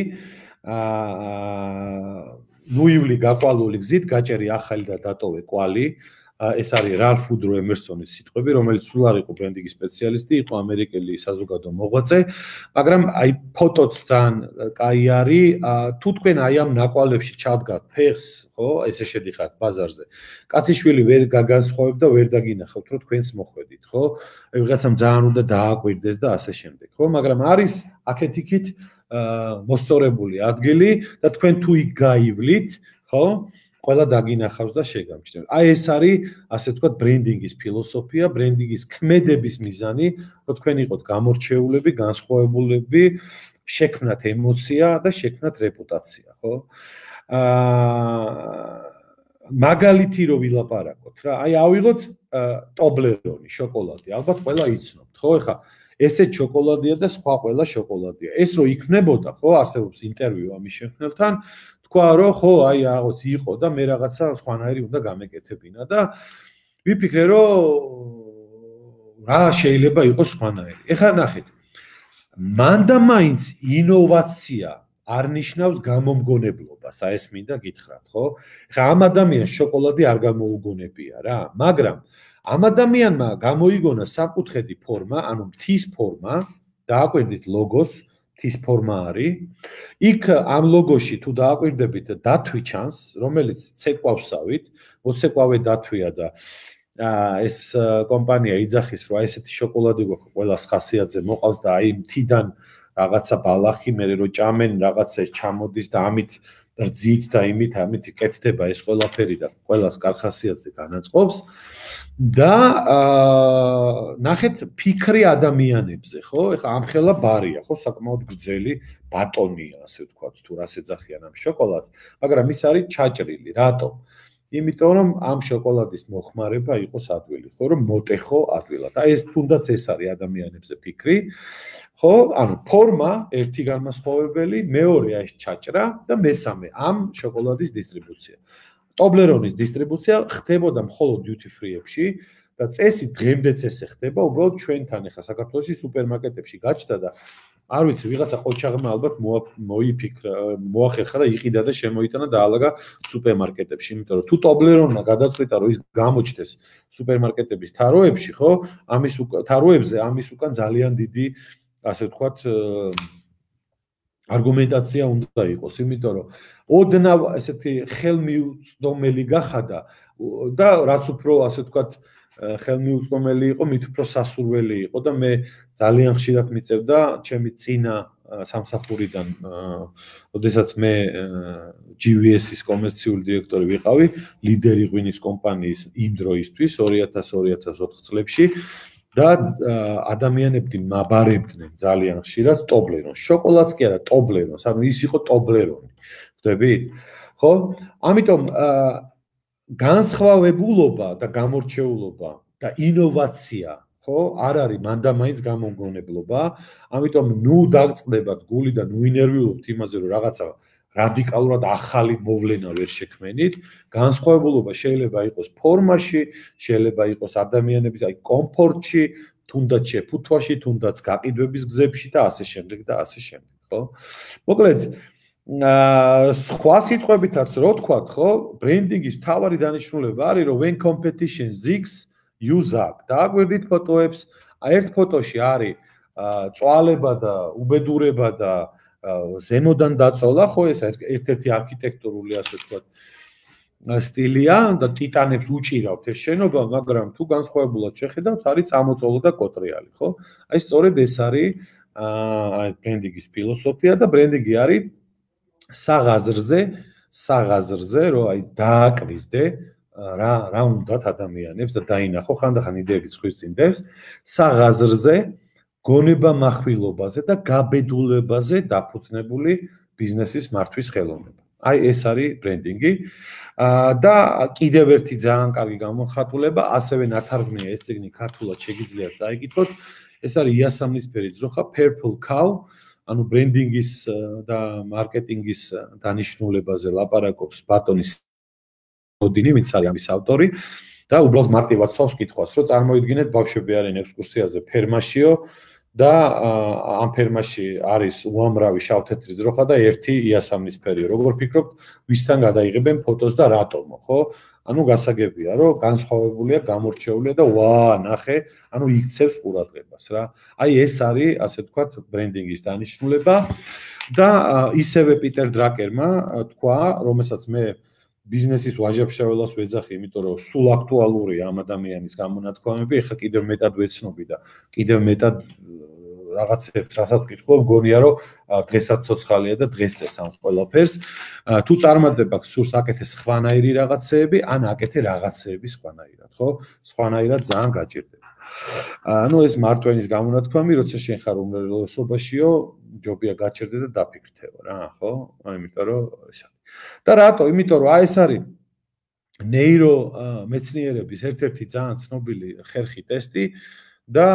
ნუიული გაყვალული გზით გაჭერი ახალი და დატოვე კვალი. ეს არის რალფ უდრო ემერსონის სიტყვები, რომელიც სულ არ იყო ბრენდინგის სპეციალისტი, იყო ამერიკელი საზოგადო მოღვაწე, მაგრამ აი ფოტოც ძალიან კაი არის, თუ თქვენ აი ამ ნაკვალებში ჩადგათ ფეხს, ხო, ესე შედიხართ ბაზარზე. კაციშვილი ვერ გაგასხოვებ და ვერ დაგინახავთ, რომ თქვენს მოხვედით, ხო? ვიღაცამ ძალიან უნდა დააკვირდეს და ასე შემდეგ, ხო? მაგრამ არის აქეთ-იქით მოსწორებული ადგილი და თქვენ თუ იქ გაივლით, ხო? ყველა დაგინახავს და შეგამჩნევთ. აი ეს არის, ასე ვთქვათ, ბრენდინგის ფილოსოფია, ბრენდინგის ქმედების მიზანი, რომ თქვენ იყოთ გამორჩეულები, განსხვავებულები, შექმნათ ემოცია და შექმნათ რეპუტაცია, ხო? მაგალითი რო ვილაპარაკოთ რა, აი ავიღოთ ტობლერონი, შოკოლადი, ალბათ ყველა იცნობთ, ხო? ეხა ესე შოკოლადია და სხვა ყველა შოკოლადია. ეს რო იქნებოდა, ხო, არსებობს ინტერვიუ ამის შემქმნელთან, თქვა რომ ხო, აი რაღაც იყო და მე რაღაცა სხვანაირი უნდა გამეკეთებინა და ვიფიქრე რომ რა შეიძლება იყოს სხვანაირი. ეხლა ნახეთ. მან და მაინც ინოვაცია არ ნიშნავს გამომგონებლობას, ეს მინდა გითხრათ, ხო? ეხლა ამ ადამიანს შოკოლადი არ გამოუგონებია რა, მაგრამ ამ ადამიანმა გამოიგონა სამკუთხედი ფორმა, ანუ მთის ფორმა, დააკვირდით ლოგოს, მთის ფორმა არის. იქ ამ ლოგოში თუ დააკვირდებით დათვი ჩანს, რომელიც ცეკვავსავით, მოცეკვავე დათვია და ეს კომპანია იძახის, რომ ესეთი შოკოლადი გვაქვს ყველას ხასიათზე მოყავს და აი მთიდან რაღაცა ბალახი, მე რო ჭამენ რაღაცა ჩამოდის და ამით რძით და ამით კეთდება ეს ყველაფერი და ყველას კარხასიათზე განაწყობს და ნახეთ ფიქრი ადამიანებზე, ხო? ეხლა ამხელა ბარია, ხო, საკმაოდ გრძელი ბატონია, ასე ვთქვათ, თუ რას ეძახიან ამ შოკოლადს, მაგრამ ის არის ჩაჭრილი, რატომ? იმიტომ რომ ამ შოკოლადის მოხმარება იყოს ადვილი, ხო, რომ მოტეხო ადვილად. აი ეს თუნდაც ეს არის ადამიანებზე ფიქრი. ხო, ანუ ფორმა ერთი განმასხვავებელი, მეორე აი ეს ჩაჭრა და მესამე ამ შოკოლადის დისტრიბუცია. ტობლერონის დისტრიბუცია ხდებოდა მხოლოდ duty free-ებში და წესი დღემდეც ესე ხდება, უბრალოდ ჩვენთან ახლა საქართველოში სუპერმარკეტებში გაჩნდა და არ ვიცი, ვიღაცა ყოჩაღმა ალბათ მოახერხა და იყიდა და შემოიტანა და აალაგა სუპერმარკეტებში, იმიტომ რომ თუ ტობლერონმა გადაწყვიტა რომ ის გამოჩნდეს სუპერმარკეტების თაროებში, ხო? თაროებზე ამის უკან ძალიან დიდი, ასე ვთქვათ, არგუმენტაცია უნდა იყოს, იმიტომ რომ ოდნავ ესეთი ხელმიუწვდომელი გახადა და რაც უფრო, ასე ვთქვათ, ხელმიუწვდომელი იყო, მით უფრო სასურველი იყო და მე ძალიან ხშირად მიწევდა ჩემი წინა სამსახურიდან, ოდესაც მე GVS-ის კომერციული დირექტორი ვიყავი, ლიდერი ღვინის კომპანიის იმ დროისთვის 2000-2004 წლებში და ადამიანები მაბარებდნენ ძალიან ხშირად ტობლერონს. შოკოლადს კი არა, ტობლერონს, ანუ ის იყო ტობლერონი. ხვდებით? ხო? ამიტომ განსხვავებულობა და გამორჩეულობა და ინოვაცია, ხო, არ არის მანდამაინც გამომგონებლობა, ამიტომ ნუ დაგწყდებათ გული და ნუ ინერვიულობთ იმაზე, რომ რაღაცა რადიკალურად ახალი მოვლენა ვერ შექმენით. განსხვავებულობა შეიძლება იყოს ფორმაში, შეიძლება იყოს ადამიანების აი კომფორტში, თუნდაც შეფუთვაში, თუნდაც გაყიდვების გზებში და ასე შემდეგ და ასე შემდეგ, ხო? მოკლედ სხვა სიტყვებითაც რო თქვათ, ხო, ბრენდინგის მთავარი დანიშნულება არის, რომ when competition zigs, you zag. დააკვირდით ფოტოებს, ერთ ფოტოში არის წვალება და უბედურება და ზემოდან დაწოლა, ხო, ეს ერთ-ერთი არქიტექტურული, ასე ვთქვათ, სტილია და ტიტანებს უჭირავთ ეს შენობა, მაგრამ თუ განსხვავებულად შეხედავთ, არის წამოწოლო და კოტრიალი, ხო? აი სწორედ ეს არის ბრენდინგის ფილოსოფია და ბრენდინგი არის საღაზრზე, რომ აი დააკვირდე რა უნდათ ადამიანებს და დაინახო, ხანდახან იდეები ცხვირს წინ დევს, საღაზრზე, გონება מחვილობაზე და გაბედულებაზე დაფუძნებული ბიზნესის მართვის ხელოვნება. აი ეს არის ბრენდინგი და კიდევ ერთი ძალიან კარგი გამოხატულება, ასევე ნათარგმნია ეს წიგნი ქართულად შეგიძლიათ წაიკითხოთ. ეს არის იასამნისფერი ძროხა, Purple Cow, ანუ ბრენდინგის და მარკეტინგის დანიშნულებაზე ლაპარაკობს ბატონი ოდინი, ვინც არის ამის ავტორი და უბრალოდ მარტივად სვავს კითხვას, რომ წარმოიდგინეთ ბავშვები არიან ექსკურსიაზე ფერმაშიო და ამ ფერმაში არის უამრავი შავ-თეთრი ძროხა და ერთი იასამნისფერი. როგორ ფიქრობთ, ვისთან გადაიღებენ ფოტოს და რატომო, ხო? ანუ გასაგებია, რომ განსხვავებულია, გამორჩეულია და ნახე, ანუ იქცევს ყურადღებას რა. აი ეს არის, ასე ვთქვათ, ბრენდინგის დანიშნულება და ისევე პიტერ დრაკერმა თქვა, რომელსაც მე ბიზნესის ვაჟაფშაველას ვეძახი, იმიტომ რომ სულ აქტუალურია ამ ადამიანის გამონათქვამები, ეხლა კიდევ მეტად ვეცნობი და კიდევ მეტად რაღაცებს, რასაც ვკითხულობ, გონია რომ დღესაც ცოცხალია და დღეს წეს ამ ყველაფერს. თუ წარმატება გსურს აკეთე სხვანაირი რაღაცეები, ან აკეთე რაღაცეები სხვანაირად, ხო? სხვანაირად ძალიან გაჭირდება. ანუ ეს მარტვენის გამონათქვამი, როცა შენ ხარ უმრავლესობაშიო, ჯობია გაჭირდე და დაფიქრთეო რა, ხო? იმიტომ რომ ეს არის. და რატო? იმიტომ რომ აი ეს არის ნეირო მეცნიერების ერთ-ერთი ძალიან ცნობილი ხერხი ტესტი და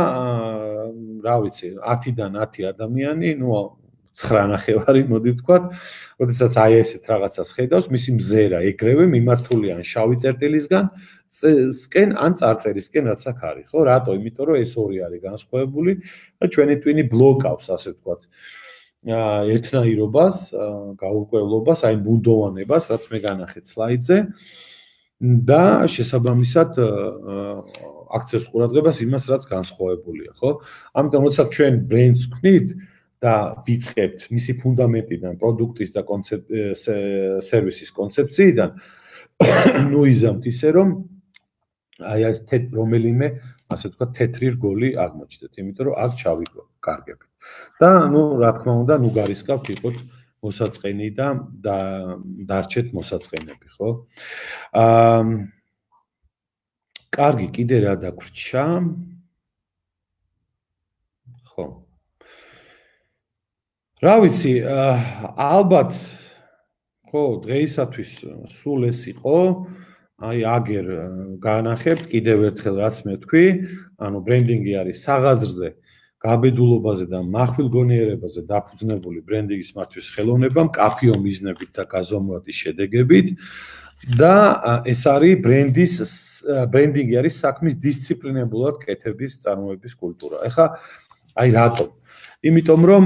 რა ვიცი 10-დან 10 ადამიანი, ნუ 9.5 მოდი ვთქვათ, როდესაც აი ესეთ რაღაცას ხედავს, მისი მზერა ეგრევე მიმართულია ან შავი წერტილისგან სკენ ან წარწერისკენ, რაც აქ არის, ხო? რატო? იმიტომ რომ ეს ორი არის განსხვავებული და ჩვენი ტვინი ბლოკავს, ასე ვთქვათ, ერთნაირობას, გაურკვევლობას, აი ბუნდოვანებას, რაც მე განახეთ სლაიდზე და შესაბამისად აქცევს ყურადღებას იმას, რაც განსხვავებულია, ხო? ამიტომ როცა ჩვენ ბრენდს ვქმნით და ვიწყებთ მისი ფუნდამენტიდან, პროდუქტის და სერვისის კონცეფციიდან, ნუ იზამთ ისე რომ აი ეს რომელიმე, ასე ვთქვათ, თეთრი რგოლი აღმოჩნდეთ, იმიტომ რომ აქ ჩავიკარგებით. და ნუ რა თქმა უნდა, ნუ გარისკავთ იყოთ მოსაწყენი და დარჩეთ მოსაწყენები, ხო? კარგი, კიდე რა დაგვრჩა? ხო. რა ვიცი, ალბათ ხო, დღეისათვის სულ ეს იყო. აი აგერ განახებთ კიდევ ერთხელ რაც მე თქვი, ანუ ბრენდინგი არის საღაზრზე, გაბედულობაზე და მახვილგონიერებაზე დაფუძნებული ბრენდინგის მართვის ხელოვნება, მკაფიო მიზნებით და გაზომვადი შედეგებით და ეს არის ბრენდინგი არის საქმის დისციპლინებულად კეთების წარმოების კულტურა. ეხლა აი რატომ? იმიტომ რომ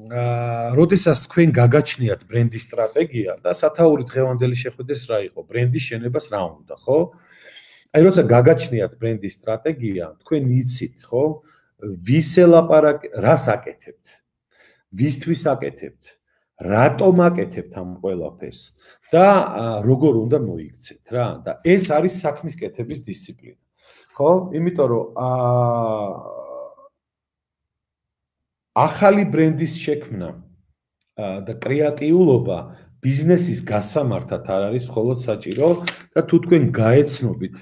როდესაც თქვენ გაგაჩნიათ ბრენდის სტრატეგია და სათაური დღევანდელი შეხვედრის რა იყო? ბრენდის შენებას რა უნდა, ხო? აი როცა გაგაჩნიათ ბრენდის სტრატეგია, თქვენ იცით, ხო? ვის ელაპარაკეთ, რას აკეთებთ? ვისთვის აკეთებთ? რატომ აკეთებთ ამ ყველაფერს? და როგორ უნდა მოიქცეთ რა? და ეს არის საქმის კეთების დისციპლინა. ხო? იმიტომ რომ ახალი ბრენდის შექმნა და კრეატიულობა ბიზნესის გასამართად არ არის მხოლოდ საჭირო და თუ თქვენ გაეცნობით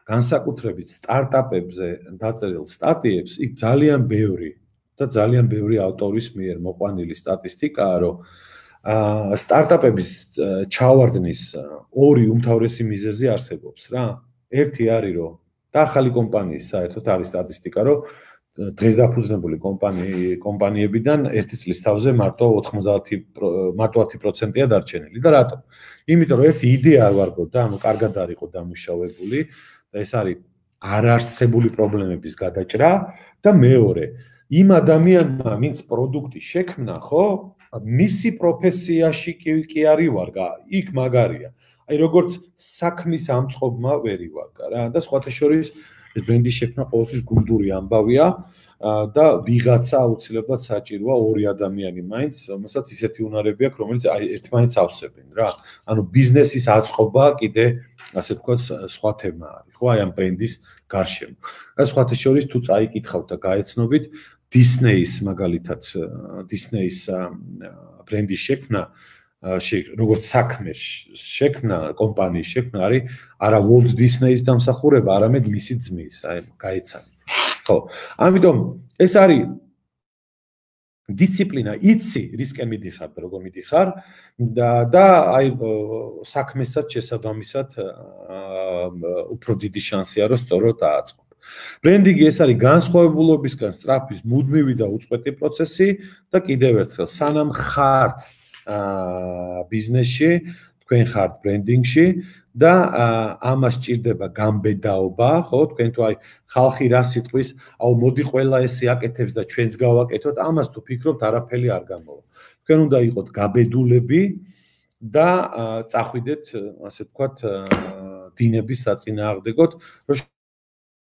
განსაკუთრებით სტარტაპებზე დაწერილ სტატიებს, იქ ძალიან ბევრი ავტორის მიერ მოყვანილი სტატისტიკაა, რომ სტარტაპების ჩავარდნის ორი უმთავრესი მიზეზი არსებობს რა. ერთი არის რომ და ახალი კომპანიის საერთოდ არის სტატისტიკა, რომ დღეს დაფუძნებული კომპანიებიდან ერთი წლის თავზე მარტო 10%-ია დარჩენილი და რატომ? იმიტომ რომ ერთი იდეა არ ვარგოთ და ანუ კარგად არ იყო დამუშავებული და ეს არის არარსებული პრობლემების გადაჭრა და მეორე, იმ ადამიანმა, ვინც პროდუქტი შექმნა, ხო? მისი პროფესიაში კი არ ივარგა, იქ მაგარია. აი როგორც საქმის ამწყობმა ვერ ივარგა რა და სხვათა შორის ეს ბრენდის შექმნა ყოველთვის გუნდური ამბავია და ვიღაცა აუცილებლად საჭიროა ორი ადამიანი მაინც, რომელსაც ისეთი უნარები აქვს, რომელიც აი ერთმანეთს ავსებენ რა. ანუ ბიზნესის აწყობა კიდე ასე ვთქვათ სხვა თემა არის, ხო, აი ამ ბრენდის გარშემო. და სხვათა შორის თუ წაიკითხავთ და გაეცნობით დისნეის მაგალითად დისნეის ბრენდის შექმნა როგორც საქმეს შექმნა, კომპანიის შექმნა არის არა Walt Disney-ის დამსახურება, არამედ მისი ძმის, აი გაეცანი. ხო, ამიტომ ეს არის დისციპლინა, იცი რისკენ მიდიხარ და როგორ მიდიხარ და აი საქმესაც შესაბამისად უფრო დიდი შანსია რომ სწორად დააწყო. ბრენდინგი ეს არის განსხვავებულობისგან სწრაფის მუდმივი და უწყვეტი პროცესი და კიდევ ერთხელ სანამ ხართ ბიზნესში, თქვენ ხართ ბრენდინგში და ამას ჭირდება გამბედაობა, ხო, თქვენ თუ აი ხალხი რა სიტყვის, აუ მოდი ყველა ესე აკეთებს და ჩვენც გავაკეთოთ, ამას თუ ფიქრობთ, არაფერი არ გამოვა. თქვენ უნდა იყოთ გაბედულები და წახვიდეთ, ასე ვთქვათ, დინების საწინააღმდეგოდ, რომ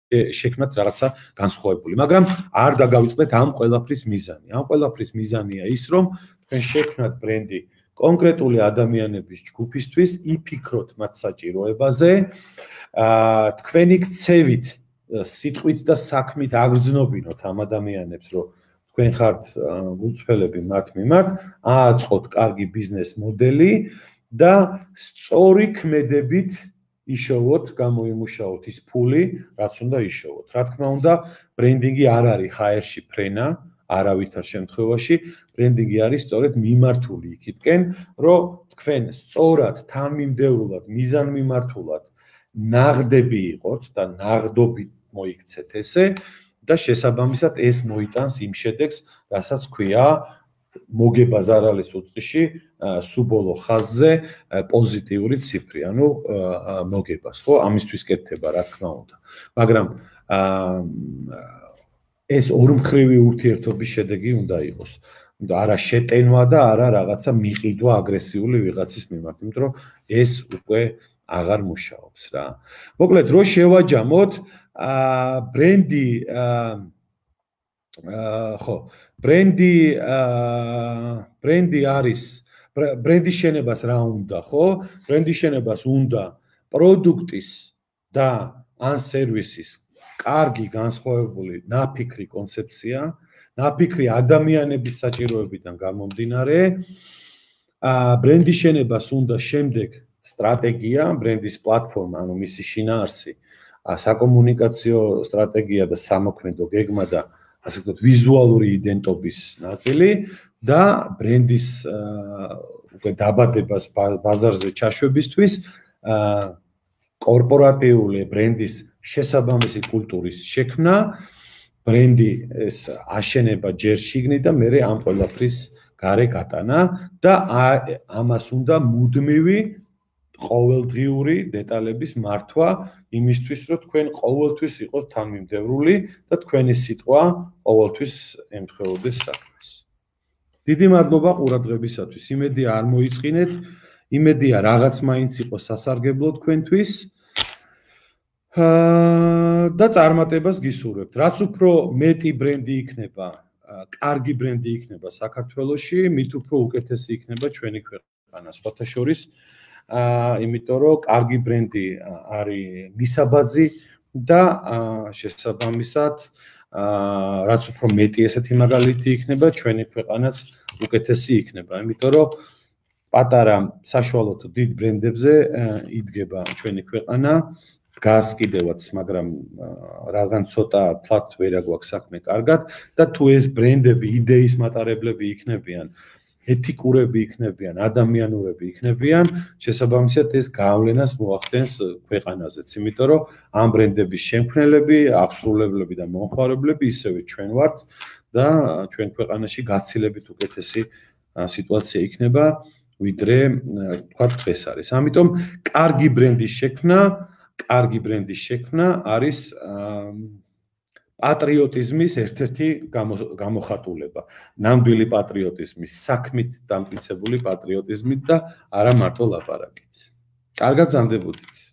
შექმნათ რაღაცა განსხვავებული, მაგრამ არ დაგავიწყდეთ ამ ყველაფრის მიზანი. ამ ყველაფრის მიზანია ის, რომ თქვენ შექმნათ ბრენდი კონკრეტული ადამიანების ჯგუფისთვის, იფიქროთ მათ საჭიროებაზე, თქვენი ქცევით, სიტყვით და საქმით აგრძნობინოთ ამ ადამიანებს, რომ თქვენ ხართ გულწრფელები მათ მიმართ, ააწყოთ კარგი ბიზნეს მოდელი და სწორი ქმედებით იშოვოთ, გამოიმუშაოთ ის ფული, რაც უნდა იშოვოთ. რა თქმა უნდა, ბრენდინგი არ არის ჰაერში ფრენა, არავითარ შემთხვევაში, ბრენდინგი არის სწორედ მიმართული იქითკენ, რომ თქვენ სწორად, თანმიმდევრულად, მიზანმიმართულად ნაღდები იყოთ და ნაღდობით მოიქცეთ ესე და შესაბამისად ეს მოიტანს იმ შედეგს, რასაც ქვია მოგებას არ არის უწყიში სუბოლო ხაზზე პოზიტიური ციფრი, ანუ მოგებას, ხო? ამისთვის კეთდება, რა თქმა უნდა. მაგრამ ეს ორმხრივი ურთიერთობის შედეგი უნდა იყოს. არა შეტენვა და არა რაღაცა მიყიდვა აგრესიული ვიღაცის მიმართ, იმიტომ რომ ეს უკვე აღარ მუშაობს რა. მოკლედ, რო შევაჯამოთ, ბრენდი ხო, ბრენდი არის ბრენდის შენებას რა უნდა, ხო? ბრენდის შენებას უნდა პროდუქტის და ან სერვისის კარგი განსხვავებული ნაფიქრი კონცეფცია, ნაფიქრი ადამიანების საჭიროებიდან გამომდინარე, ბრენდის შენებას უნდა შემდეგ სტრატეგია, ბრენდის პლატფორმა, ანუ მისი შინაარსი, საკომუნიკაციო სტრატეგია და სამოქმედო გეგმა და ასე ვთქვათ, ვიზუალური იდენტობის ნაწილი და ბრენდის უკვე დაბადებას ბაზარზე ჩაშვებისთვის კორპორატიული ბრენდის შესაბამისი კულტურის შექმნა, ბრენდის აშენება ჯერ შიგნით და მერე ამ ყველაფრის გარე გატანა და ამას უნდა მუდმივი ყოველდღიური დეტალების მართვა იმისთვის, რომ თქვენ ყოველთვის იყოს თანმიმდევრული და თქვენი სიტყვა ყოველთვის ემთხვეოდეს საქმეს. დიდი მადლობა ყურადღებისათვის. იმედია არ მოიწყინეთ, იმედია რაღაც მაინც იყოს სასარგებლო თქვენთვის. და წარმატებას გისურვებთ. რაც უფრო მეტი ბრენდი იქნება, კარგი ბრენდი იქნება საქართველოში, მით უფრო უკეთესი იქნება ჩვენი ქვეყანა. სხვათა შორის, იმიტომ რომ კარგი ბრენდი არის მისაბაძი და შესაბამისად, რაც უფრო მეტი ესეთი მაგალითი იქნება, ჩვენი ქვეყანაც უკეთესი იქნება. იმიტომ რომ პატარა საშუალო თუ დიდ ბრენდებზე იდგება ჩვენი ქვეყანა. დგას კიდევაც, მაგრამ რაღაც ცოტა თლათ ვერ აგვაქვს საქმე კარგად და თუ ეს ბრენდები იდეის მატარებლები იქნებიან, ეთიკურები იქნებიან, ადამიანურები იქნებიან, შესაბამისად ეს გავლენას მოახდენს ქვეყანაზეც, იმიტომ რომ ამ ბრენდების შემქმნელები, აღსრულებლები და მომხმარებლები ისევე ჩვენ ვართ და ჩვენ ქვეყანაში გაცილებით უკეთესი სიტუაცია იქნება, ვიდრე თქვა დღეს არის. ამიტომ კარგი ბრენდის შექმნა არის პატრიოტიზმის ერთ-ერთი გამოხატულება. ნამდვილი პატრიოტიზმის, საქმით დამტკიცებული პატრიოტიზმით და არა მარტო ლაპარაკით. კარგად ზამდებოდით.